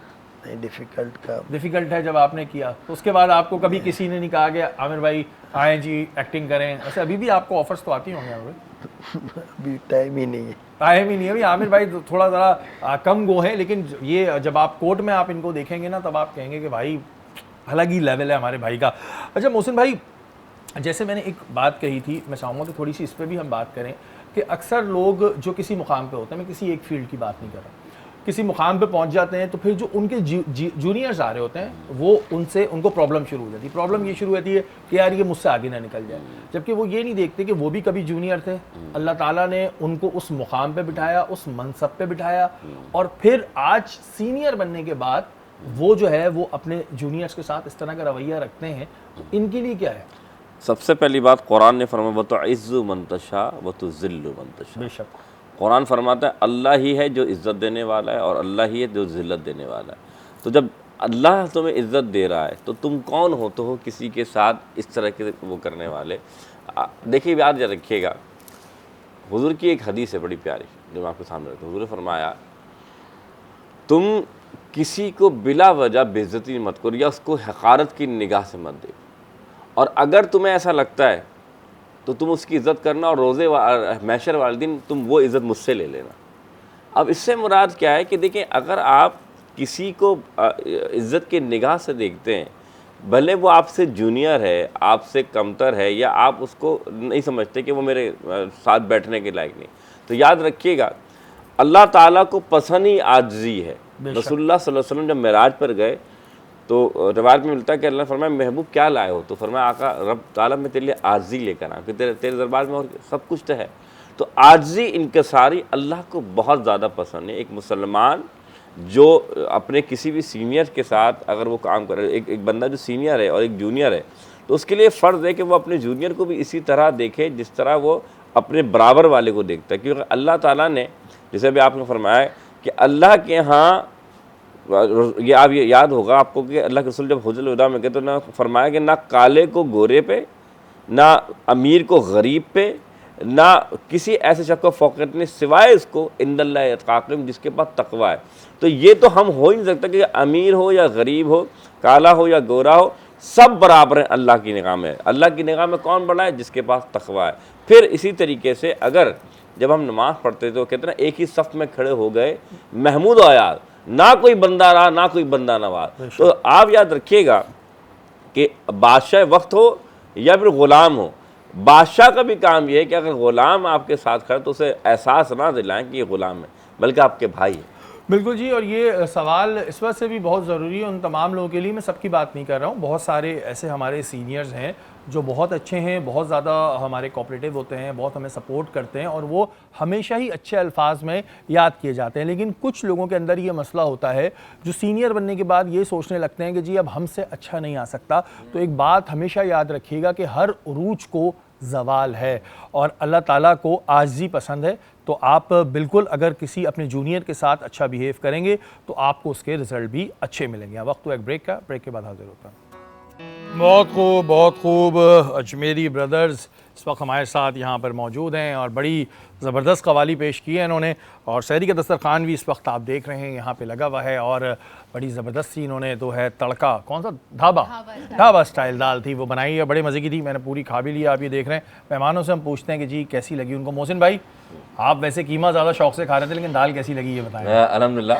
नहीं, डिफ़िकल्ट का। डिफ़िकल्ट है। जब आपने किया तो उसके बाद आपको कभी किसी ने नहीं कहा कि आमिर भाई आए जी एक्टिंग करें? वैसे अभी भी आपको ऑफर्स तो आती होंगे आमिर भाई? अभी टाइम ही नहीं है। टाइम ही नहीं है अभी। आमिर भाई तो थोड़ा ज़रा कम गो है, लेकिन ये जब आप कोर्ट में आप इनको देखेंगे ना, तब आप कहेंगे कि भाई अलग ही लेवल है हमारे भाई का। अच्छा मोहसिन भाई, जैसे मैंने एक बात कही थी, मैं चाहूँगा कि थोड़ी सी इस पर भी हम बात करें कि अक्सर लोग जो किसी मुकाम पे होते हैं, मैं किसी एक फील्ड की बात नहीं कर रहा, किसी मुकाम पे पहुंच जाते हैं तो फिर जो उनके जूनियर्स आ रहे होते हैं वो उनको प्रॉब्लम शुरू हो जाती है। प्रॉब्लम ये शुरू होती है कि यार ये मुझसे आगे ना निकल जाए, जबकि वो ये नहीं देखते कि वो भी कभी जूनियर थे। अल्लाह ताला ने उनको उस मुकाम पे बिठाया, उस मनसब पे बिठाया, और फिर आज सीनियर बनने के बाद वो जो है वो अपने जूनियर्स के साथ इस तरह का रवैया रखते हैं। तो इनके लिए क्या है? सबसे पहली बात, कुरान ने फरमाया वतुइज़्ज़ु मन तशा वतुज़िल्लु मन तशा। बेशक कुरान फरमाता है अल्लाह ही है जो इज़्ज़त देने वाला है और अल्लाह ही है जो ज़िल्लत देने वाला है। तो जब अल्लाह तुम्हें इज़्ज़त दे रहा है तो तुम कौन हो तो हो किसी के साथ इस तरह के वो करने वाले। देखिए याद रखिएगा, हुज़ूर की एक हदीस है बड़ी प्यारी जो मैं आपके सामने रखता हूँ। हुज़ूर ने फरमाया तुम किसी को बिला वजह बेइज्जती मत करो या उसको हक़ारत की निगाह से मत देखो, और अगर तुम्हें ऐसा लगता है तो तुम उसकी इज़्ज़त करना और रोज़े महशर वाले दिन तुम वो इज़्ज़त मुझसे ले लेना। अब इससे मुराद क्या है कि देखिए, अगर आप किसी को इज़्ज़त की निगाह से देखते हैं, भले वो आपसे जूनियर है, आपसे कमतर है, या आप उसको नहीं समझते कि वो मेरे साथ बैठने के लायक नहीं, तो याद रखिएगा अल्लाह ताला को पसंद ही आजिज़ी है। रसूलुल्लाह सल्लल्लाहु अलैहि वसल्लम जब मेराज पर गए तो रिवायत में मिलता है कि अल्लाह ने फरमाया महबूब क्या लाए हो? तो फरमाया आका रब ताला मैं तेरे लिए आजिज़ी लेकर आया, फिर तेरे दरबार में और सब कुछ तो है। तो आजिज़ी इनकसारी अल्लाह को बहुत ज़्यादा पसंद है। एक मुसलमान जो अपने किसी भी सीनियर के साथ अगर वो काम करे, एक बंदा जो सीनियर है और एक जूनियर है, तो उसके लिए फ़र्ज़ है कि वो अपने जूनियर को भी इसी तरह देखे जिस तरह वो अपने बराबर वाले को देखता है। क्योंकि अल्लाह ताला ने, जैसे भी आपने फरमाया कि अल्लाह के यहाँ, ये आप ये याद होगा आपको कि अल्लाह के रसूल जब हुज्जतुल विदा में गए तो ना फरमाया कि ना काले को गोरे पे, ना अमीर को गरीब पे, ना किसी ऐसे शख्स को फ़ौक़ियत नहीं सिवाय इसको इंदल्लाहि अत्क़ाकुम, जिसके पास तक़वा है। तो ये तो हम हो ही नहीं सकता कि अमीर हो या गरीब हो, काला हो या गोरा हो, सब बराबर हैं अल्लाह की निगाह में। अल्लाह की निगाह में कौन बड़ा है? जिसके पास तक़वा है। फिर इसी तरीके से अगर जब हम नमाज़ पढ़ते तो कहते ना एक ही सफ़ में खड़े हो गए महमूद और आयाद, ना कोई बंदा रहा ना कोई बंदा नवाज। तो आप याद रखिएगा कि बादशाह वक्त हो या फिर ग़ुलाम हो, बादशाह का भी काम यह है कि अगर ग़ुलाम आपके साथ खड़ा तो उसे एहसास ना दिलाएं कि ये ग़ुलाम है, बल्कि आपके भाई है। बिल्कुल जी, और ये सवाल इस वक्त से भी बहुत ज़रूरी है उन तमाम लोगों के लिए। मैं सबकी बात नहीं कर रहा हूँ, बहुत सारे ऐसे हमारे सीनियर्स हैं जो बहुत अच्छे हैं, बहुत ज़्यादा हमारे कोऑपरेटिव होते हैं, बहुत हमें सपोर्ट करते हैं, और वो हमेशा ही अच्छे अल्फाज में याद किए जाते हैं। लेकिन कुछ लोगों के अंदर ये मसला होता है जो सीनियर बनने के बाद ये सोचने लगते हैं कि जी अब हमसे अच्छा नहीं आ सकता। तो एक बात हमेशा याद रखिएगा कि हर उरूज को ज़वाल है और अल्लाह ताला को आजिज़ी पसंद है। तो आप बिल्कुल अगर किसी अपने जूनियर के साथ अच्छा बिहेव करेंगे तो आपको उसके रिज़ल्ट भी अच्छे मिलेंगे। वक्त तो एक ब्रेक का, ब्रेक के बाद हाजिर होता है। बहुत खूब, बहुत खूब। अजमेरी ब्रदर्स इस वक्त हमारे साथ यहाँ पर मौजूद हैं और बड़ी ज़बरदस्त कवाली पेश की है इन्होंने, और शहरी का दस्तरखान भी इस वक्त आप देख रहे हैं यहाँ पे लगा हुआ है, और बड़ी ज़बरदस्त सी इन्होंने तो है तड़का, कौन सा ढाबा स्टाइल दाल थी वो बनाई है, बड़े मज़े की थी। मैंने पूरी खा भी लिया। आप ये देख रहे हैं, मेहमानों से हम पूछते हैं कि जी कैसी लगी उनको। मोहसिन भाई, आप वैसे कीमा ज़्यादा शौक से खा रहे थे, लेकिन दाल कैसी लगी ये बताएं। अल्हम्दुलिल्लाह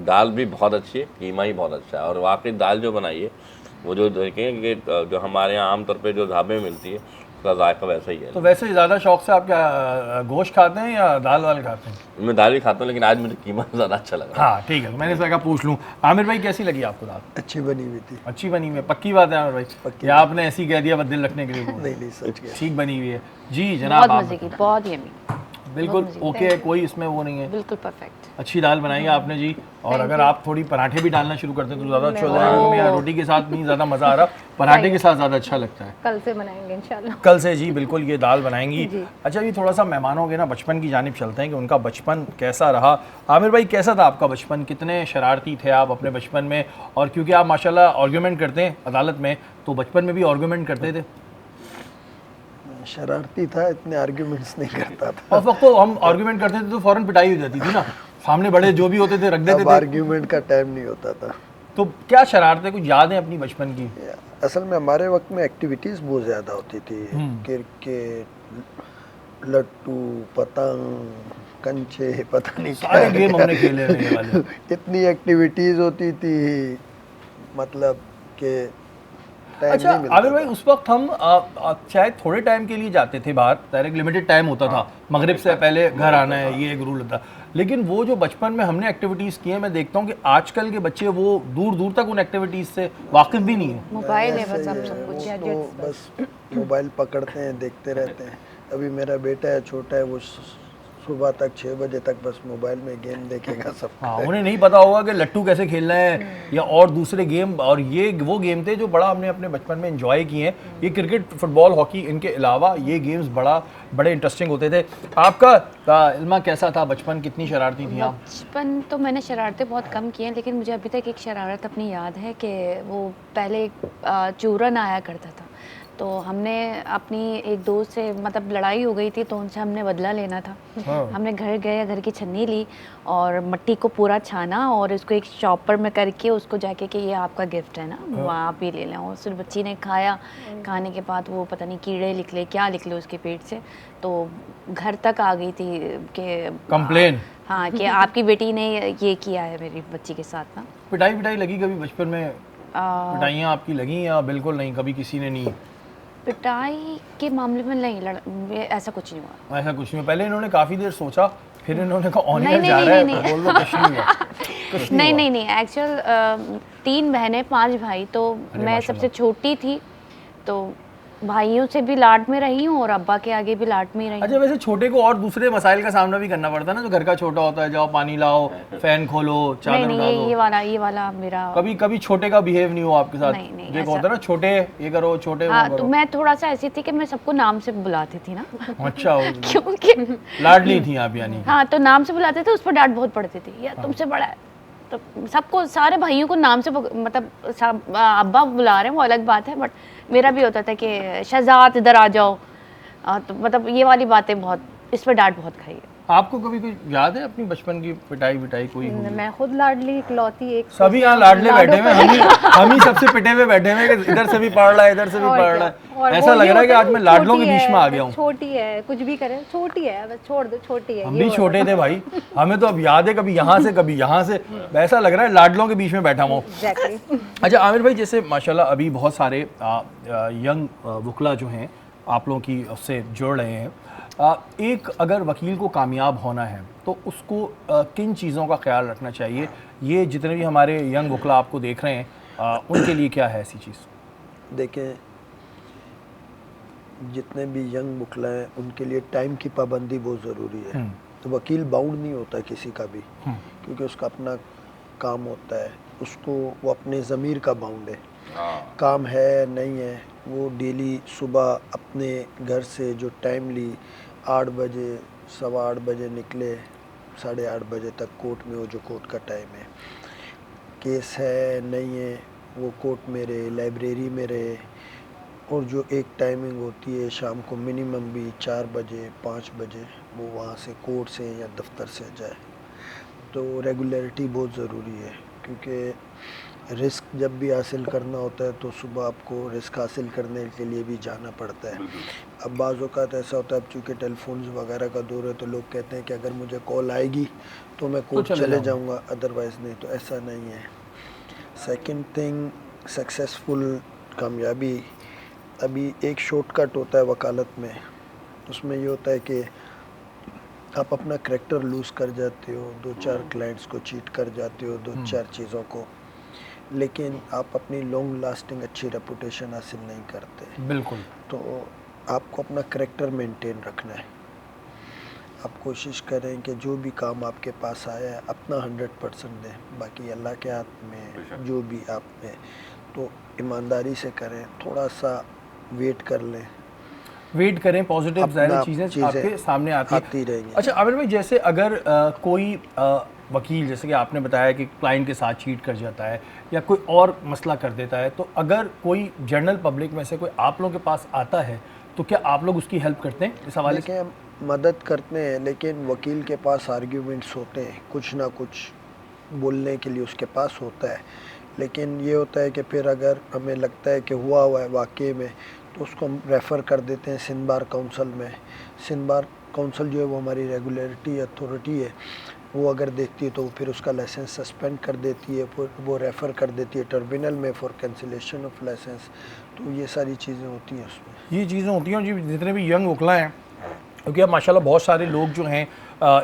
दाल भी बहुत अच्छी है, कीमा ही बहुत अच्छा है, और वाकई दाल जो बनाई है वो जो देखें कि जो हमारे यहाँ आमतौर पे जो ढाबे में मिलती है उसका जायका वैसा ही है। तो वैसे ज़्यादा शौक से आप क्या गोश्त खाते हैं या दाल वाल खाते हैं? मैं दाल ही खाता हूँ, लेकिन आज मुझे कीमा ज़्यादा अच्छा लगा। हाँ ठीक है, तो मैंने सोचा पूछ लूँ। आमिर भाई कैसी लगी आपको दाल? अच्छी बनी हुई थी। अच्छी बनी हुई है, पक्की बात है आमिर भाई? पक्की। या आपने ऐसी कह दिया बस दिल रखने के लिए? नहीं नहीं, सच कह। ठीक बनी हुई है जी जनाब। बहुत मजे की, बहुत यमी। बिल्कुल बहुत मज़े। ओके है, कोई इसमें वो नहीं है। बिल्कुल परफेक्ट। अच्छी दाल बनाई है आपने जी। और अगर आप थोड़ी पराठे भी डालना शुरू करते हैं तो ज़्यादा अच्छा हो जाएगा, क्योंकि यहाँ रोटी के साथ नहीं ज़्यादा मज़ा आ रहा, पराठे के साथ ज़्यादा अच्छा लगता है। कल से बनाएंगे इंशाल्लाह। कल से जी बिल्कुल ये दाल बनाएंगी। जी। अच्छा जी, थोड़ा सा मेहमानों के ना बचपन की जानिब चलते हैं कि उनका बचपन कैसा रहा। आमिर भाई, कैसा था आपका बचपन? कितने शरारती थे आप अपने बचपन में? और क्योंकि आप माशाल्लाह आर्ग्यूमेंट करते हैं अदालत में, तो बचपन में भी आर्ग्यूमेंट करते थे? शरारती था, इतने आर्ग्यूमेंट्स नहीं करता था। उस वक्त तो हम आर्ग्यूमेंट करते थे तो फौरन पिटाई हो जाती थी ना, सामने बड़े जो भी होते थे रख देते अब थे। आर्ग्यूमेंट का टाइम नहीं होता था। तो क्या शरारतें कुछ याद है अपनी बचपन की? असल में हमारे वक्त में एक्टिविटीज़ बहुत ज़्यादा होती थी। क्रिकेट, लट्टू, पतंग, कंचे, पता नहीं सारे गेम हमने खेले हैं ये वाले। इतनी एक्टिविटीज़ होती थी, मतलब कि टाइम अच्छा नहीं मिलता आमिर भाई, था। उस वक्त हम शायद थोड़े टाइम के लिए जाते थे बाहर, डायरेक्ट लिमिटेड टाइम होता था, मगरिब से पहले घर आना है, ये एक रूल होता। लेकिन वो जो बचपन में हमने एक्टिविटीज़ की हैं, मैं देखता हूँ कि आजकल के बच्चे वो दूर दूर तक उन एक्टिविटीज़ से वाकिफ भी नहीं है। मोबाइल है बस, ऐसा अब ही सब है, कुछ। वो तो बस मोबाइल पकड़ते हैं, देखते रहते हैं। अभी मेरा बेटा है, छोटा है, वो सुबह तक 6 बजे तक बस मोबाइल में गेम देखेगा सब। हाँ, उन्हें नहीं पता होगा कि लट्टू कैसे खेलना है या और दूसरे गेम। और ये वो गेम थे जो बड़ा हमने अपने बचपन में एंजॉय किए हैं। ये क्रिकेट, फुटबॉल, हॉकी, इनके अलावा ये गेम्स बड़े इंटरेस्टिंग होते थे। आपका इल्मा कैसा था बचपन? कितनी शरारती थी आप? बचपन तो मैंने शरारतें बहुत कम की हैं, लेकिन मुझे अभी तक एक शरारत अपनी याद है कि वो पहले एक चूरन आया करता था, तो हमने अपनी एक दोस्त से मतलब लड़ाई हो गई थी, तो उनसे हमने बदला लेना था। हाँ। हमने घर गए, घर की छन्नी ली और मट्टी को पूरा छाना और इसको एक चॉपर में करके उसको जाके कि ये आपका गिफ्ट है ना, वहाँ आप ही ले लें। और उस बच्ची ने खाया, खाने के बाद वो पता नहीं कीड़े निकले, क्या निकले उसके पेट से, तो घर तक आ गई थी कि कंप्लेन? हाँ, कि आपकी बेटी ने ये किया है मेरी बच्ची के साथ ना। पिटाई लगी कभी बचपन में? पिटाइयाँ आपकी लगी या बिल्कुल नहीं, कभी किसी ने नहीं? पिटाई के मामले में नहीं, ऐसा कुछ नहीं हुआ। ऐसा कुछ नहीं। पहले इन्होंने काफ़ी देर सोचा, फिर इन्होंने कहा ऑन नहीं, एयर जा नहीं, रहा है नहीं, तो बोल दो कुछ नहीं हुआ। कुछ नहीं हुआ। नहीं नहीं, एक्चुअल 3 बहनें 5 भाई, तो अरे मैं माशाल्लाह। सबसे छोटी थी, तो भाइयों से भी लाड में रही हूँ और अब्बा के आगे भी लाड में ही रही अच्छा, हूँ। वैसे छोटे को और दूसरे मसाइल का सामना भी करना पड़ता है ना, जो घर का छोटा होता है, जाओ पानी लाओ, फैन खोलो, नहीं चादर नहीं, उठा दो। ये वाला मेरा। कभी छोटे का बिहेव नहीं हुआ आपके साथ? नहीं, नहीं, जो एक ऐसा- होता है ना, छोटे ये करो, छोटे वो हाँ, तो करो। मैं थोड़ा सा ऐसी थी कि मैं सबको नाम से बुलाती थी ना। अच्छा क्योंकि लाडली थी आप यानी? हाँ, तो नाम से बुलाते थे, उस पर डांट बहुत पड़ती थी, या तुमसे बड़ा है, तो सबको, सारे भाइयों को नाम से मतलब अब्बा बुला रहे हैं वो अलग बात है, बट मेरा भी होता था कि शहजाद इधर आ जाओ, तो मतलब ये वाली बातें बहुत, इस पर डांट बहुत खाई है। आपको कभी कोई याद है अपनी बचपन की पिटाई कोई हुई? मैं खुद लाडली इकलौती एक। सभी यहाँ लाडले बैठे हुए हैं, हम ही सबसे पिटे हुए बैठे हुए हैं कि इधर से भी पढ़ रहा है, इधर से भी और पढ़ क्या। रहा और है। वो ऐसा लग ये रहा है कि होता आज मैं लाडलों के छोटी बीच में आ है, गया हूँ। छोटी है, कुछ भी करे, छोटी है, बस छोड़ दो, छोटी है। हम ये भी होता छोटे था। थे भाई, हमें तो अब याद है कभी यहाँ से कभी यहाँ से, ऐसा लग रहा है लाडलों के बीच में बैठा हूँ। Exactly. अच्छा आमिर भाई, जैसे माशाल्लाह अभी बहुत सारे यंग वकला जो हैं आप लोगों की उससे जुड़ रहे हैं, एक अगर वकील को कामयाब होना है तो उसको किन चीज़ों का ख्याल रखना चाहिए? ये जितने भी हमारे यंग वकला आपको देख रहे हैं उनके लिए क्या है ऐसी चीज़? देखें, जितने भी यंग वकला हैं उनके लिए टाइम की पाबंदी बहुत ज़रूरी है। तो वकील बाउंड नहीं होता किसी का भी, क्योंकि उसका अपना काम होता है, उसको वो अपने ज़मीर का बाउंड है। काम है नहीं है, वो डेली सुबह अपने घर से जो टाइम ली, 8 बजे 8:15 बजे निकले, 8:30 बजे तक कोर्ट में, वो जो कोर्ट का टाइम है, केस है नहीं है, वो कोर्ट में रहे, लाइब्रेरी में रहे। और जो एक टाइमिंग होती है शाम को मिनिमम भी 4 बजे 5 बजे वो वहाँ से कोर्ट से या दफ्तर से जाए। तो रेगुलरिटी बहुत ज़रूरी है, क्योंकि रिस्क जब भी हासिल करना होता है तो सुबह आपको रिस्क हासिल करने के लिए भी जाना पड़ता है। अब बाज़ औक़ात ऐसा होता है, अब चूँकि टेलीफोन्स वगैरह का दौर है, तो लोग कहते हैं कि अगर मुझे कॉल आएगी तो मैं कोर्ट चले जाऊँगा, अदरवाइज़ नहीं। तो ऐसा नहीं है। सेकंड थिंग, सक्सेसफुल कामयाबी, अभी एक शॉर्टकट होता है वकालत में, उसमें ये होता है कि आप अपना करैक्टर लूज़ कर जाते हो, 2-4 क्लाइंट्स को चीट कर जाते हो, 2-4 चीज़ों को, लेकिन आप अपनी लॉन्ग लास्टिंग अच्छी रेपुटेशन हासिल नहीं करते। बिल्कुल। तो आपको अपना करैक्टर मेंटेन रखना है। आप कोशिश करें कि जो भी काम आपके पास आया है अपना 100% दें, बाकी अल्लाह के हाथ में जो भी आप में, तो ईमानदारी से करें, थोड़ा सा वेट कर लें, वेट करें, पॉजिटिव अपना ज़ाहिर चीज़ें आपके सामने आती रहेंगी। अच्छा आमिर भाई, जैसे अगर कोई वकील, जैसे कि आपने बताया कि क्लाइंट के साथ चीट कर जाता है या कोई और मसला कर देता है, तो अगर कोई जनरल पब्लिक में से कोई आप लोगों के पास आता है तो क्या आप लोग उसकी हेल्प करते हैं इस हवाले से? देखिए, हम मदद करते हैं, लेकिन वकील के पास आर्ग्यूमेंट्स होते हैं, कुछ ना कुछ बोलने के लिए उसके पास होता है, लेकिन ये होता है कि फिर अगर हमें लगता है कि हुआ है वाकई में, तो उसको हम रेफ़र कर देते हैं सिंध बार काउंसिल में। सिंध बार काउंसिल जो है वो हमारी रेगुलेटरी अथॉरिटी है, वो अगर देखती है तो फिर उसका लाइसेंस सस्पेंड कर देती है, फिर वो रेफ़र कर देती है ट्रिब्यूनल में फॉर कैंसिलेशन ऑफ लाइसेंस। तो ये सारी चीज़ें होती हैं उसमें। ये चीज़ें होती हैं जी, जितने भी यंग वकला हैं, क्योंकि अब माशाल्लाह बहुत सारे लोग जो हैं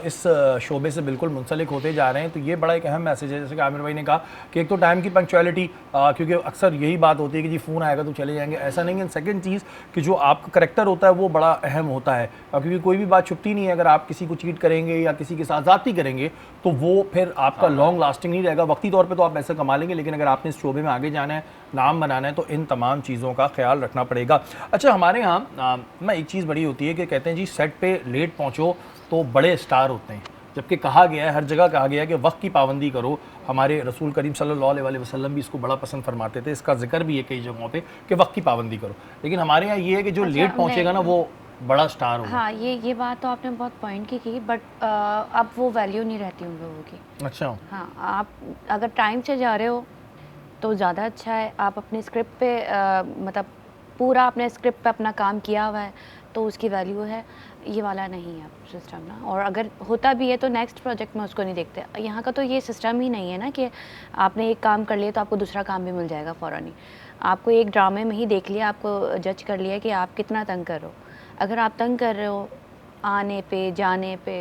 इस शोबे से बिल्कुल मुंसलिक होते जा रहे हैं, तो ये बड़ा एक अहम मैसेज है। जैसे कि आमिर भाई ने कहा कि एक तो टाइम की पंक्चुअलिटी, क्योंकि अक्सर यही बात होती है कि जी फ़ोन आएगा तो चले जाएंगे, ऐसा नहीं है। सेकंड चीज़ कि जो आपका करैक्टर होता है वो बड़ा अहम होता है, क्योंकि कोई भी बात छुपती नहीं है। अगर आप किसी को चीट करेंगे या किसी के साथ ज़्यादती करेंगे तो वो फिर आपका लॉन्ग लास्टिंग नहीं रहेगा। वक्ती तौर पर तो आप पैसे कमा लेंगे, लेकिन अगर आपने इस शोबे में आगे जाना है, नाम बनाना है, तो इन तमाम चीज़ों का ख्याल रखना पड़ेगा। अच्छा, हमारे यहाँ मैं एक चीज़ बड़ी होती है कि कहते हैं जी सेट पे लेट पहुँचो तो बड़े स्टार होते हैं, जबकि कहा गया है, हर जगह कहा गया है कि वक्त की पाबंदी करो। हमारे रसूल करीम सल्लल्लाहु अलैहि वसल्लम भी इसको बड़ा पसंद फरमाते थे, इसका जिक्र भी है कई जगहों पे कि वक्त की पाबंदी करो। लेकिन हमारे यहाँ ये है कि जो लेट पहुँचेगा ना वो बड़ा स्टार होगा। हाँ, ये बात तो आपने बहुत पॉइंट की, बट अब वो वैल्यू नहीं रहती उन लोगों की। अच्छा, हाँ, आप अगर टाइम से जा रहे हो तो ज़्यादा अच्छा है। आप अपने स्क्रिप्ट पे मतलब पूरा अपने स्क्रिप्ट पे अपना काम किया हुआ है तो उसकी वैल्यू है, ये वाला नहीं है सिस्टम ना। और अगर होता भी है तो नेक्स्ट प्रोजेक्ट में उसको नहीं देखते। यहाँ का तो ये सिस्टम ही नहीं है ना कि आपने एक काम कर लिया तो आपको दूसरा काम भी मिल जाएगा फ़ौरन ही। आपको एक ड्रामे में ही देख लिया, आपको जज कर लिया कि आप कितना तंग कर रहे हो। अगर आप तंग कर रहे हो आने पे, जाने पे,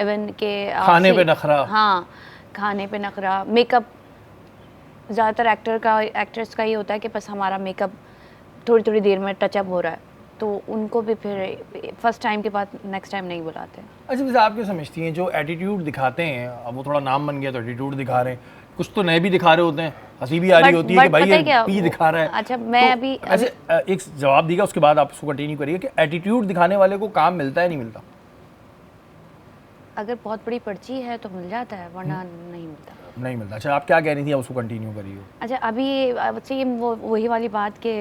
इवन के खाने पे नखरा, हाँ, खाने पे नखरा, मेकअप, ज़्यादातर एक्टर्स का ये होता है कि बस हमारा मेकअप थोड़ी थोड़ी देर में टचअप हो रहा है, तो उनको भी फिर फर्स्ट टाइम के बाद नेक्स्ट टाइम नहीं बुलाते। अच्छा, वैसे आप क्या समझती हैं जो एटीट्यूड दिखाते हैं, अब वो थोड़ा नाम बन गया तो एटीट्यूड दिखा रहे हैं, कुछ तो नए भी दिखा रहे होते हैं, हंसी भी आ रही होती है कि भाई ये पी दिखा रहा है। अच्छा, मैं तो अभी ऐसे एक जवाब दीजिएगा, उसके बाद आप उसको कंटिन्यू करिए कि एटीट्यूड दिखाने वाले को काम मिलता है नहीं मिलता? अगर बहुत बड़ी पर्ची है तो मिल जाता है, वरना नहीं मिलता। नहीं मिलता। अच्छा, आप क्या कह रही थी, आप उसको कंटिन्यू करिए। अच्छा, अभी ये वही वाली बात के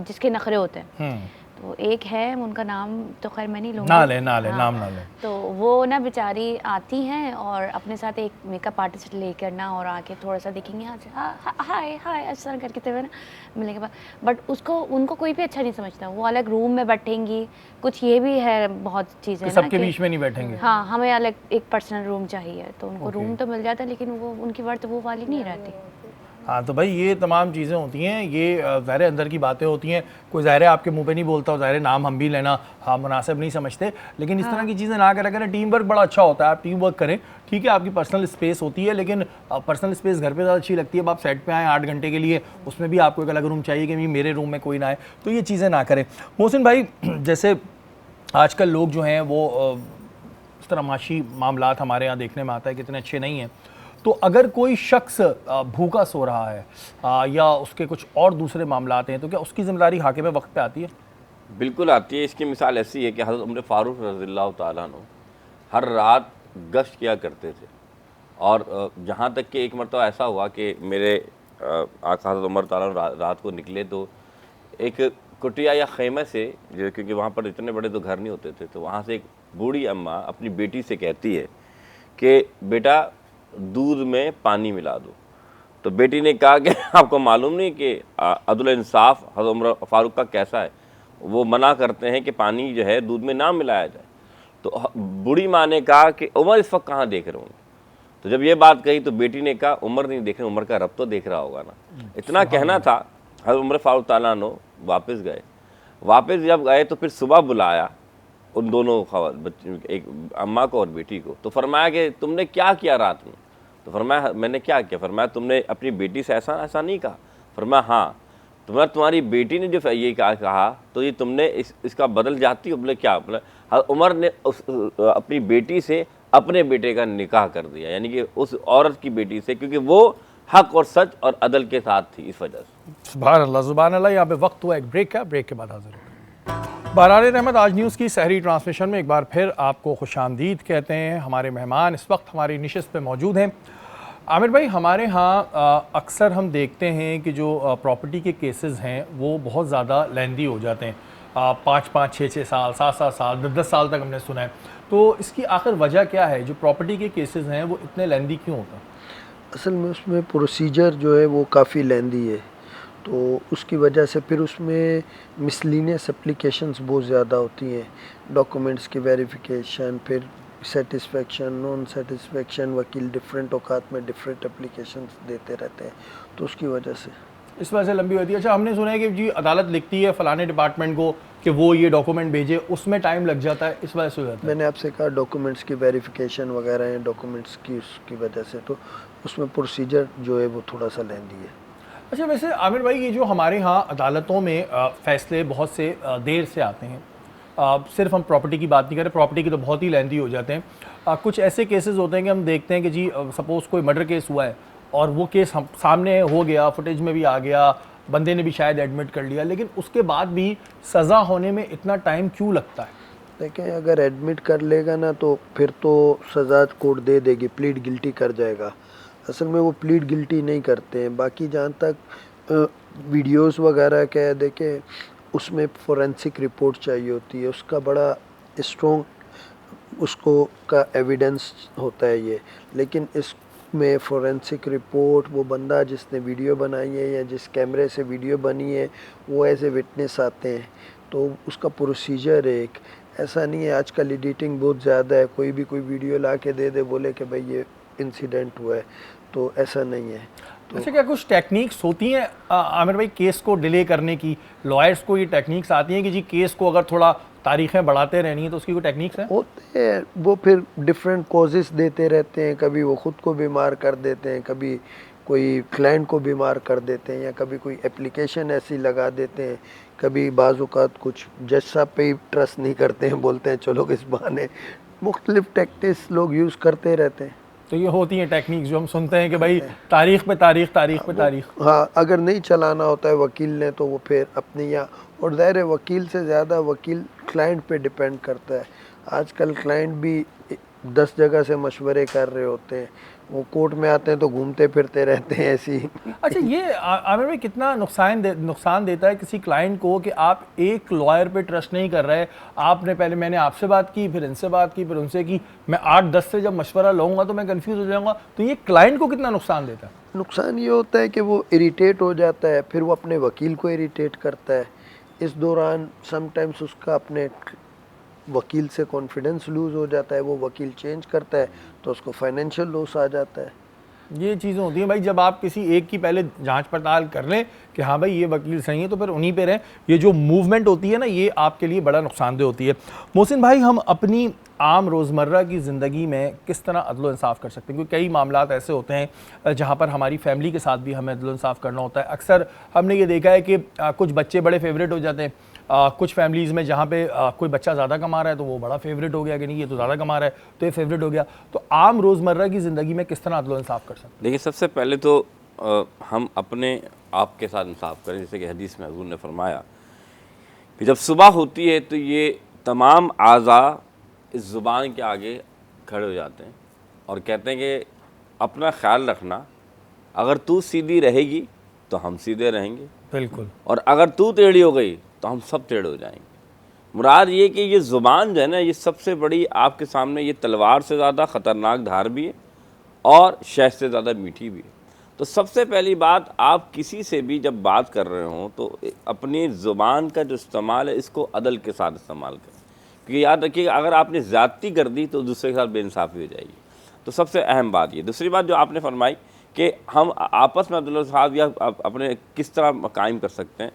जिसके नखरे होते हैं, तो एक है, उनका नाम तो खैर मैं नहीं लूँगी, ना ले हाँ, नाम ना ले। तो वो ना बेचारी आती हैं और अपने साथ एक मेकअप आर्टिस्ट लेकर ना, और आके थोड़ा सा देखेंगे हाय हाय ऐसा करके हुए ना मिलने के बाद, बट उनको कोई भी अच्छा नहीं समझता। वो अलग रूम में बैठेंगी, कुछ ये भी है बहुत चीज़ें ना, सबके बीच में नहीं बैठेंगे। हाँ, हमें अलग एक पर्सनल रूम चाहिए, तो उनको रूम तो मिल जाता है, लेकिन वो उनकी वर्थ वो वाली नहीं रहती। हाँ, तो भाई ये तमाम चीज़ें होती हैं, ये ज़ाहिर अंदर की बातें होती हैं। कोई ज़ाहिर आपके मुंह पे नहीं बोलता, और ज़ाहिर नाम हम भी लेना हाँ मुनासिब नहीं समझते, लेकिन इस तरह की चीज़ें ना करा करें। टीम वर्क बड़ा अच्छा होता है, आप टीम वर्क करें, ठीक है, आपकी पर्सनल स्पेस होती है, लेकिन पर्सनल स्पेस घर पे ज़्यादा अच्छी लगती है। अब आप सेट पे आएँ 8 घंटे के लिए, उसमें भी आपको एक अलग रूम चाहिए कि मेरे रूम में कोई ना आए, तो ये चीज़ें ना करें। मोहसिन भाई, जैसे आजकल लोग जो हैं वो इस तरह माशी मामलात हमारे यहाँ देखने में आता है कि इतने अच्छे नहीं हैं, तो अगर कोई शख्स भूखा सो रहा है या उसके कुछ और दूसरे मामलात हैं, तो क्या उसकी ज़िम्मेदारी हाकिम वक्त पे आती है? बिल्कुल आती है। इसकी मिसाल ऐसी है कि हज़रत उमर फ़ारूक रज़ियल्लाहु ताला अन्हु हर रात गश्त किया करते थे, और जहाँ तक कि एक मरतबा ऐसा हुआ कि मेरे आका हज़रत उमर ताला रात को निकले तो एक कुटिया या खेमे से, जो क्योंकि वहाँ पर इतने बड़े तो घर नहीं होते थे, तो वहाँ से एक बूढ़ी अम्मा अपनी बेटी से कहती है कि बेटा दूध में पानी मिला दो। तो बेटी ने कहा कि आपको मालूम नहीं कि अदल इंसाफ हज़रत उमर फ़ारूक का कैसा है, वो मना करते हैं कि पानी जो है दूध में ना मिलाया जाए। तो बूढ़ी माँ ने कहा कि उमर इस वक्त कहाँ देख रहे होंगे। तो जब ये बात कही तो बेटी ने कहा उमर नहीं देख रहे, उमर का रब तो देख रहा होगा ना। इतना कहना था, हज़रत उमर फ़ारूक ताला अन्हु वापस गए। वापस जब गए तो फिर सुबह बुलाया उन दोनों बच्चों, एक अम्मा को और बेटी को, तो फरमाया कि तुमने क्या किया रात में? तो फरमाया मैंने क्या किया? फरमाया तुमने अपनी बेटी से ऐसा नहीं कहा? फरमाया हाँ। तुम्हारी बेटी ने जो ये कहा तो ये तुमने इसका बदल जाती हो? बोले क्या? बोले उमर ने अपनी बेटी से अपने बेटे का निकाह कर दिया, यानी कि उस औरत की बेटी से, क्योंकि वो हक और सच और अदल के साथ थी, इस वजह से। सुभान अल्लाह, सुभान अल्लाह। यहाँ पे वक्त हुआ एक ब्रेक का, ब्रेक के बाद हाजिर होंगे। बहरान रहमत आज न्यूज़ की सहरी ट्रांसमिशन में एक बार फिर आपको खुशामदीद कहते हैं। हमारे मेहमान इस वक्त हमारी निशस्त पे मौजूद हैं। आमिर भाई, हमारे यहाँ अक्सर हम देखते हैं कि जो प्रॉपर्टी के केसेस हैं वो बहुत ज़्यादा लेंदी हो जाते हैं। 5-5, 6-6 साल, 7-7 साल, 10-10 साल तक हमने सुना है। तो इसकी आखिर वजह क्या है? जो प्रॉपर्टी के केसेस हैं वो इतने लेंदी क्यों होता है? असल में उसमें प्रोसीजर जो है वो काफ़ी लेंदी है, तो उसकी वजह से फिर उसमें मिसलिनियस एप्लीकेशंस बहुत ज़्यादा होती हैं, डॉक्यूमेंट्स की वेरिफिकेशन, फिर सेटिस्फेक्शन, नॉन सेटिस्फेक्शन, वकील डिफरेंट औकात में डिफरेंट एप्लीकेशंस देते रहते हैं, तो उसकी वजह से इस वजह से लंबी होती है। अच्छा, हमने सुना है कि जी अदालत लिखती है फ़लाने डिपार्टमेंट को कि वो ये डॉक्यूमेंट भेजे, उसमें टाइम लग जाता है, इस वजह से हो जाता है। मैंने आपसे कहा डॉक्यूमेंट्स की वेरिफिकेशन वगैरह हैं, डॉक्यूमेंट्स की उसकी वजह से, तो उसमें प्रोसीजर जो है वो थोड़ा सा लेंदी है। अच्छा, वैसे आमिर भाई, ये जो हमारे यहाँ अदालतों में फ़ैसले बहुत से देर से आते हैं, सिर्फ हम प्रॉपर्टी की बात नहीं करें, प्रॉपर्टी की तो बहुत ही लेंदी हो जाते हैं। कुछ ऐसे केसेस होते हैं कि हम देखते हैं कि जी सपोज़ कोई मर्डर केस हुआ है और वो केस हम सामने हो गया, फुटेज में भी आ गया, बंदे ने भी शायद एडमिट कर लिया, लेकिन उसके बाद भी सज़ा होने में इतना टाइम क्यों लगता है? देखें, अगर एडमिट कर लेगा ना तो फिर तो सज़ा कोर्ट दे देगी, प्लीड गिल्टी कर जाएगा। असल में वो प्लीड गिल्टी नहीं करते हैं। बाकी जहाँ तक वीडियोस वगैरह का है, देखें उसमें फोरेंसिक रिपोर्ट चाहिए होती है, उसका बड़ा स्ट्रॉन्ग उसको का एविडेंस होता है ये, लेकिन इसमें फोरेंसिक रिपोर्ट वो बंदा जिसने वीडियो बनाई है या जिस कैमरे से वीडियो बनी है वो एज ए विटनेस आते हैं, तो उसका प्रोसीजर एक ऐसा नहीं है। आजकल एडिटिंग बहुत ज़्यादा है, कोई भी कोई वीडियो ला के दे बोले कि भाई ये इंसिडेंट हुआ है, तो ऐसा नहीं है। तो अच्छा, क्या कुछ टेक्निक्स होती हैं आमिर भाई केस को डिले करने की? लॉयर्स को ये टेक्निक्स आती हैं कि जी केस को अगर थोड़ा तारीखें बढ़ाते रहनी है तो उसकी कोई टेक्निक्स हैं? होते हैं, वो फिर डिफरेंट कॉजेस देते रहते हैं, कभी वो ख़ुद को बीमार कर देते हैं, कभी कोई क्लाइंट को बीमार कर देते हैं, या कभी कोई एप्लीकेशन ऐसी लगा देते हैं, कभी बाज़ औक़ात कुछ जज साहब पे ही ट्रस्ट नहीं करते हैं, बोलते हैं चलो इस बहाने, मुख्तलिफ टेक्टिक्स लोग यूज़ करते रहते हैं। तो ये होती हैं टेक्निक्स जो हम सुनते हैं कि भाई तारीख पे तारीख, तारीख पे तारीख। हाँ, अगर नहीं चलाना होता है वकील ने तो वो फिर अपनी या, और ज़ाहिर है वकील से ज़्यादा वकील क्लाइंट पे डिपेंड करता है। आजकल क्लाइंट भी 10 जगह से मशवरे कर रहे होते हैं, वो कोर्ट में आते हैं तो घूमते फिरते रहते हैं ऐसी। अच्छा, ये आमिर भाई कितना नुकसान देता है किसी क्लाइंट को कि आप एक लॉयर पे ट्रस्ट नहीं कर रहे? आपने पहले, मैंने आपसे बात की, फिर इनसे बात की, फिर उनसे की, मैं 8-10 से जब मशवरा लूँगा तो मैं कंफ्यूज हो जाऊँगा, तो ये क्लाइंट को कितना नुकसान देता है? नुकसान ये होता है कि वो इरिटेट हो जाता है, फिर वो अपने वकील को इरिटेट करता है। इस दौरान समटाइम्स उसका अपने वकील से कॉन्फिडेंस लूज़ हो जाता है, वो वकील चेंज करता है तो उसको फाइनेंशियल लॉस आ जाता है। ये चीज़ें होती हैं भाई, जब आप किसी एक की पहले जांच पड़ताल कर लें कि हाँ भाई ये वकील सही है तो फिर उन्हीं पे रहें। ये जो मूवमेंट होती है ना, ये आपके लिए बड़ा नुकसानदेह होती है। मोहसिन भाई, हम अपनी आम रोज़मर्रा की ज़िंदगी में किस तरह अदल इंसाफ़ कर सकते हैं? क्योंकि कई मामलात ऐसे होते हैं जहाँ पर हमारी फैमिली के साथ भी हमें अदल इंसाफ़ करना होता है। अक्सर हमने ये देखा है कि कुछ बच्चे बड़े फेवरेट हो जाते हैं, कुछ फैमिलीज़ में जहाँ पे कोई बच्चा ज़्यादा कमा रहा है तो वो बड़ा फेवरेट हो गया कि नहीं ये तो ज़्यादा कमा रहा है तो ये फेवरेट हो गया। तो आम रोज़मर्रा की ज़िंदगी में किस तरह अदल इंसाफ़ कर सकते हैं? देखिए, सबसे पहले तो हम अपने आप के साथ इंसाफ करें, जैसे कि हदीस में हुज़ूर ने फरमाया कि जब सुबह होती है तो ये तमाम आज़ा इस ज़ुबान के आगे खड़े हो जाते हैं और कहते हैं कि अपना ख्याल रखना, अगर तू सीधी रहेगी तो हम सीधे रहेंगे, बिल्कुल, और अगर तू टेढ़ी हो गई तो हम सब टेढ़े हो जाएंगे। मुराद ये कि ये ज़ुबान जो है ना, ये सबसे बड़ी आपके सामने, ये तलवार से ज़्यादा ख़तरनाक धार भी है और शहद से ज़्यादा मीठी भी है। तो सबसे पहली बात, आप किसी से भी जब बात कर रहे हो तो अपनी ज़ुबान का जो इस्तेमाल है इसको अदल के साथ इस्तेमाल करें, क्योंकि याद रखिए अगर आपने ज़्यादती कर दी तो दूसरे के साथ बेइंसाफ़ी हो जाएगी। तो सबसे अहम बात ये। दूसरी बात जो आपने फरमाई कि हम आपस में अदल इंसाफ़ या अपने किस तरह कायम कर सकते हैं,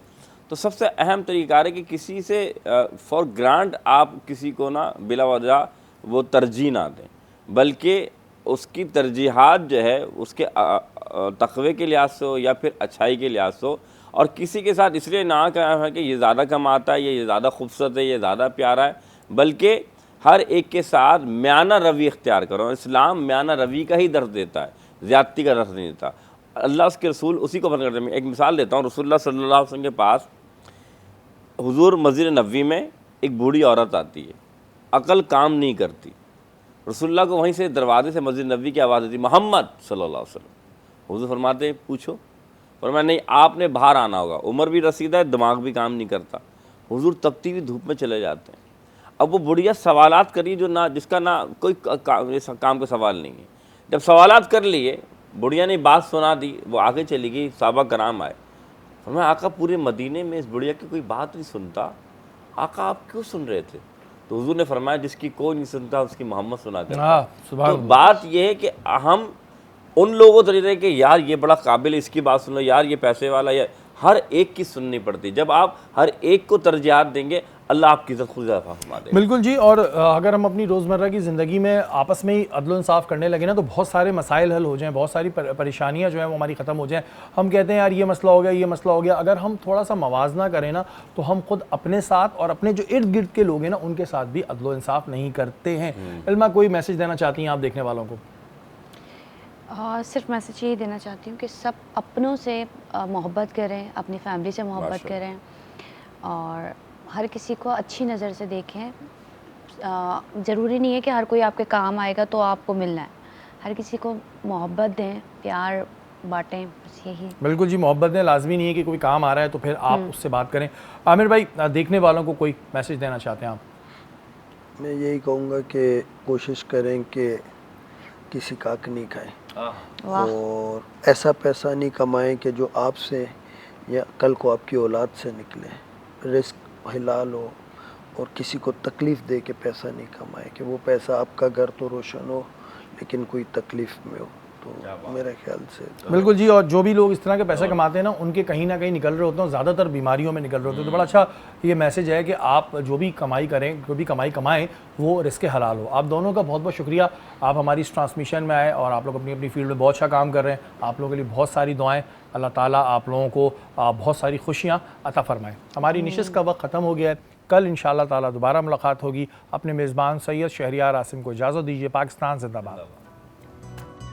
तो सबसे अहम तरीका है कि किसी से फॉर ग्रांट आप किसी को ना बिला वजह वो तरजीह ना दें, बल्कि उसकी तरजीहात जो है उसके तक़वे के लिहाज से हो या फिर अच्छाई के लिहाज से हो, और किसी के साथ इसलिए ना कहा है कि ये ज़्यादा कमाता है, ये ज़्यादा खूबसूरत है, ये ज़्यादा प्यारा है, बल्कि हर एक के साथ म्याना रवि इख्तियार करो। इस्लाम म्याना रवि का ही दर्ज देता है, ज़्यादती का दर्ज नहीं देता। अल्लाह उसके रसूल उसी को पसंद करते हैं। एक मिसाल देता हूँ, रसूलुल्लाह सल्लल्लाहु अलैहि वसल्लम के पास हुजूर मस्जिद नबवी में एक बूढ़ी औरत आती है, अकल काम नहीं करती। रसूलुल्लाह को वहीं से दरवाजे से मस्जिद नबवी की आवाज़ आती, मोहम्मद सल्लल्लाहु अलैहि वसल्लम। हुजूर फरमाते हैं पूछो, फरमाया नहीं, आपने बाहर आना होगा, उम्र भी रसीदा है, दिमाग भी काम नहीं करता। हुजूर तपती हुई धूप में चले जाते हैं। अब वो बुढ़िया सवालात करी जो ना जिसका ना कोई काम का सवाल नहीं है। जब सवालात कर लिए, बुढ़िया ने बात सुना दी, वो आगे चली गई, साहबा कराम आए, फरमाया आका पूरे मदीने में इस बुढ़िया की कोई बात नहीं सुनता, आका आप क्यों सुन रहे थे? तो हुजूर ने फरमाया जिसकी कोई नहीं सुनता उसकी मोहम्मद सुना करता। तो बात यह है कि हम उन लोगों को तरीके कि यार ये बड़ा काबिल है, इसकी बात सुन लो, यार ये पैसे वाला, या हर एक की सुननी पड़ती। जब आप हर एक को तरजीहात देंगे, अल्लाह आपकी इज़्ज़त खुद फरमा देगा। बिल्कुल जी। और अगर हम अपनी रोज़मर्रा की ज़िंदगी में आपस में ही अदल इंसाफ करने लगे ना, तो बहुत सारे मसाइल हल हो जाएं, बहुत सारी परेशानियां जो हैं वो हमारी ख़त्म हो जाएं। हम कहते हैं यार ये मसला हो गया, ये मसला हो गया, अगर हम थोड़ा सा मवाजना करें ना, तो हम खुद अपने साथ और अपने जो इर्द गिर्द के लोग हैं ना, उनके साथ भी अदल इंसाफ नहीं करते हैं। इल्मा, कोई मैसेज देना चाहती हैं आप देखने वालों को? सिर्फ मैसेज यही देना चाहती हूँ कि सब अपनों से मोहब्बत करें, अपनी फैमिली से मोहब्बत करें, और हर किसी को अच्छी नज़र से देखें। ज़रूरी नहीं है कि हर कोई आपके काम आएगा तो आपको मिलना है। हर किसी को मोहब्बत दें, प्यार बांटें, बस यही। बिल्कुल जी, मोहब्बत दें, लाजमी नहीं है कि कोई काम आ रहा है तो फिर आप उससे बात करें। आमिर भाई, देखने वालों को कोई मैसेज देना चाहते हैं आप? मैं यही कहूँगा कि कोशिश करें कि किसी का हक नहीं खाएं, और ऐसा पैसा नहीं कमाएं कि जो आपसे या कल को आपकी औलाद से निकले। रिस्क हलाल हो, और किसी को तकलीफ़ दे के पैसा नहीं कमाएं कि वो पैसा आपका घर तो रोशन हो लेकिन कोई तकलीफ़ में हो। तो मेरे ख्याल से बिल्कुल जी। और जो भी लोग इस तरह के पैसे कमाते हैं ना, उनके कहीं ना कहीं निकल रहे होते हैं, ज़्यादातर बीमारियों में निकल रहे होते हैं। तो बड़ा अच्छा ये मैसेज है कि आप जो भी कमाई करें, जो भी कमाई कमाएं, वो रिस्क हलाल हो। आप दोनों का बहुत बहुत शुक्रिया, आप हमारी इस ट्रांसमिशन में आए और आप लोग अपनी अपनी फील्ड में बहुत अच्छा काम कर रहे हैं। आप लोगों के लिए बहुत सारी दुआएं, अल्लाह ताला आप लोगों को बहुत सारी खुशियाँ अता फ़रमाएँ। हमारी निशिस्त का वक्त ख़त्म हो गया है। कल इंशाअल्लाह ताला दोबारा मुलाकात होगी। अपने मेज़बान सैयद शहरियार आसिम को इजाज़त दीजिए। पाकिस्तान ज़िंदाबाद।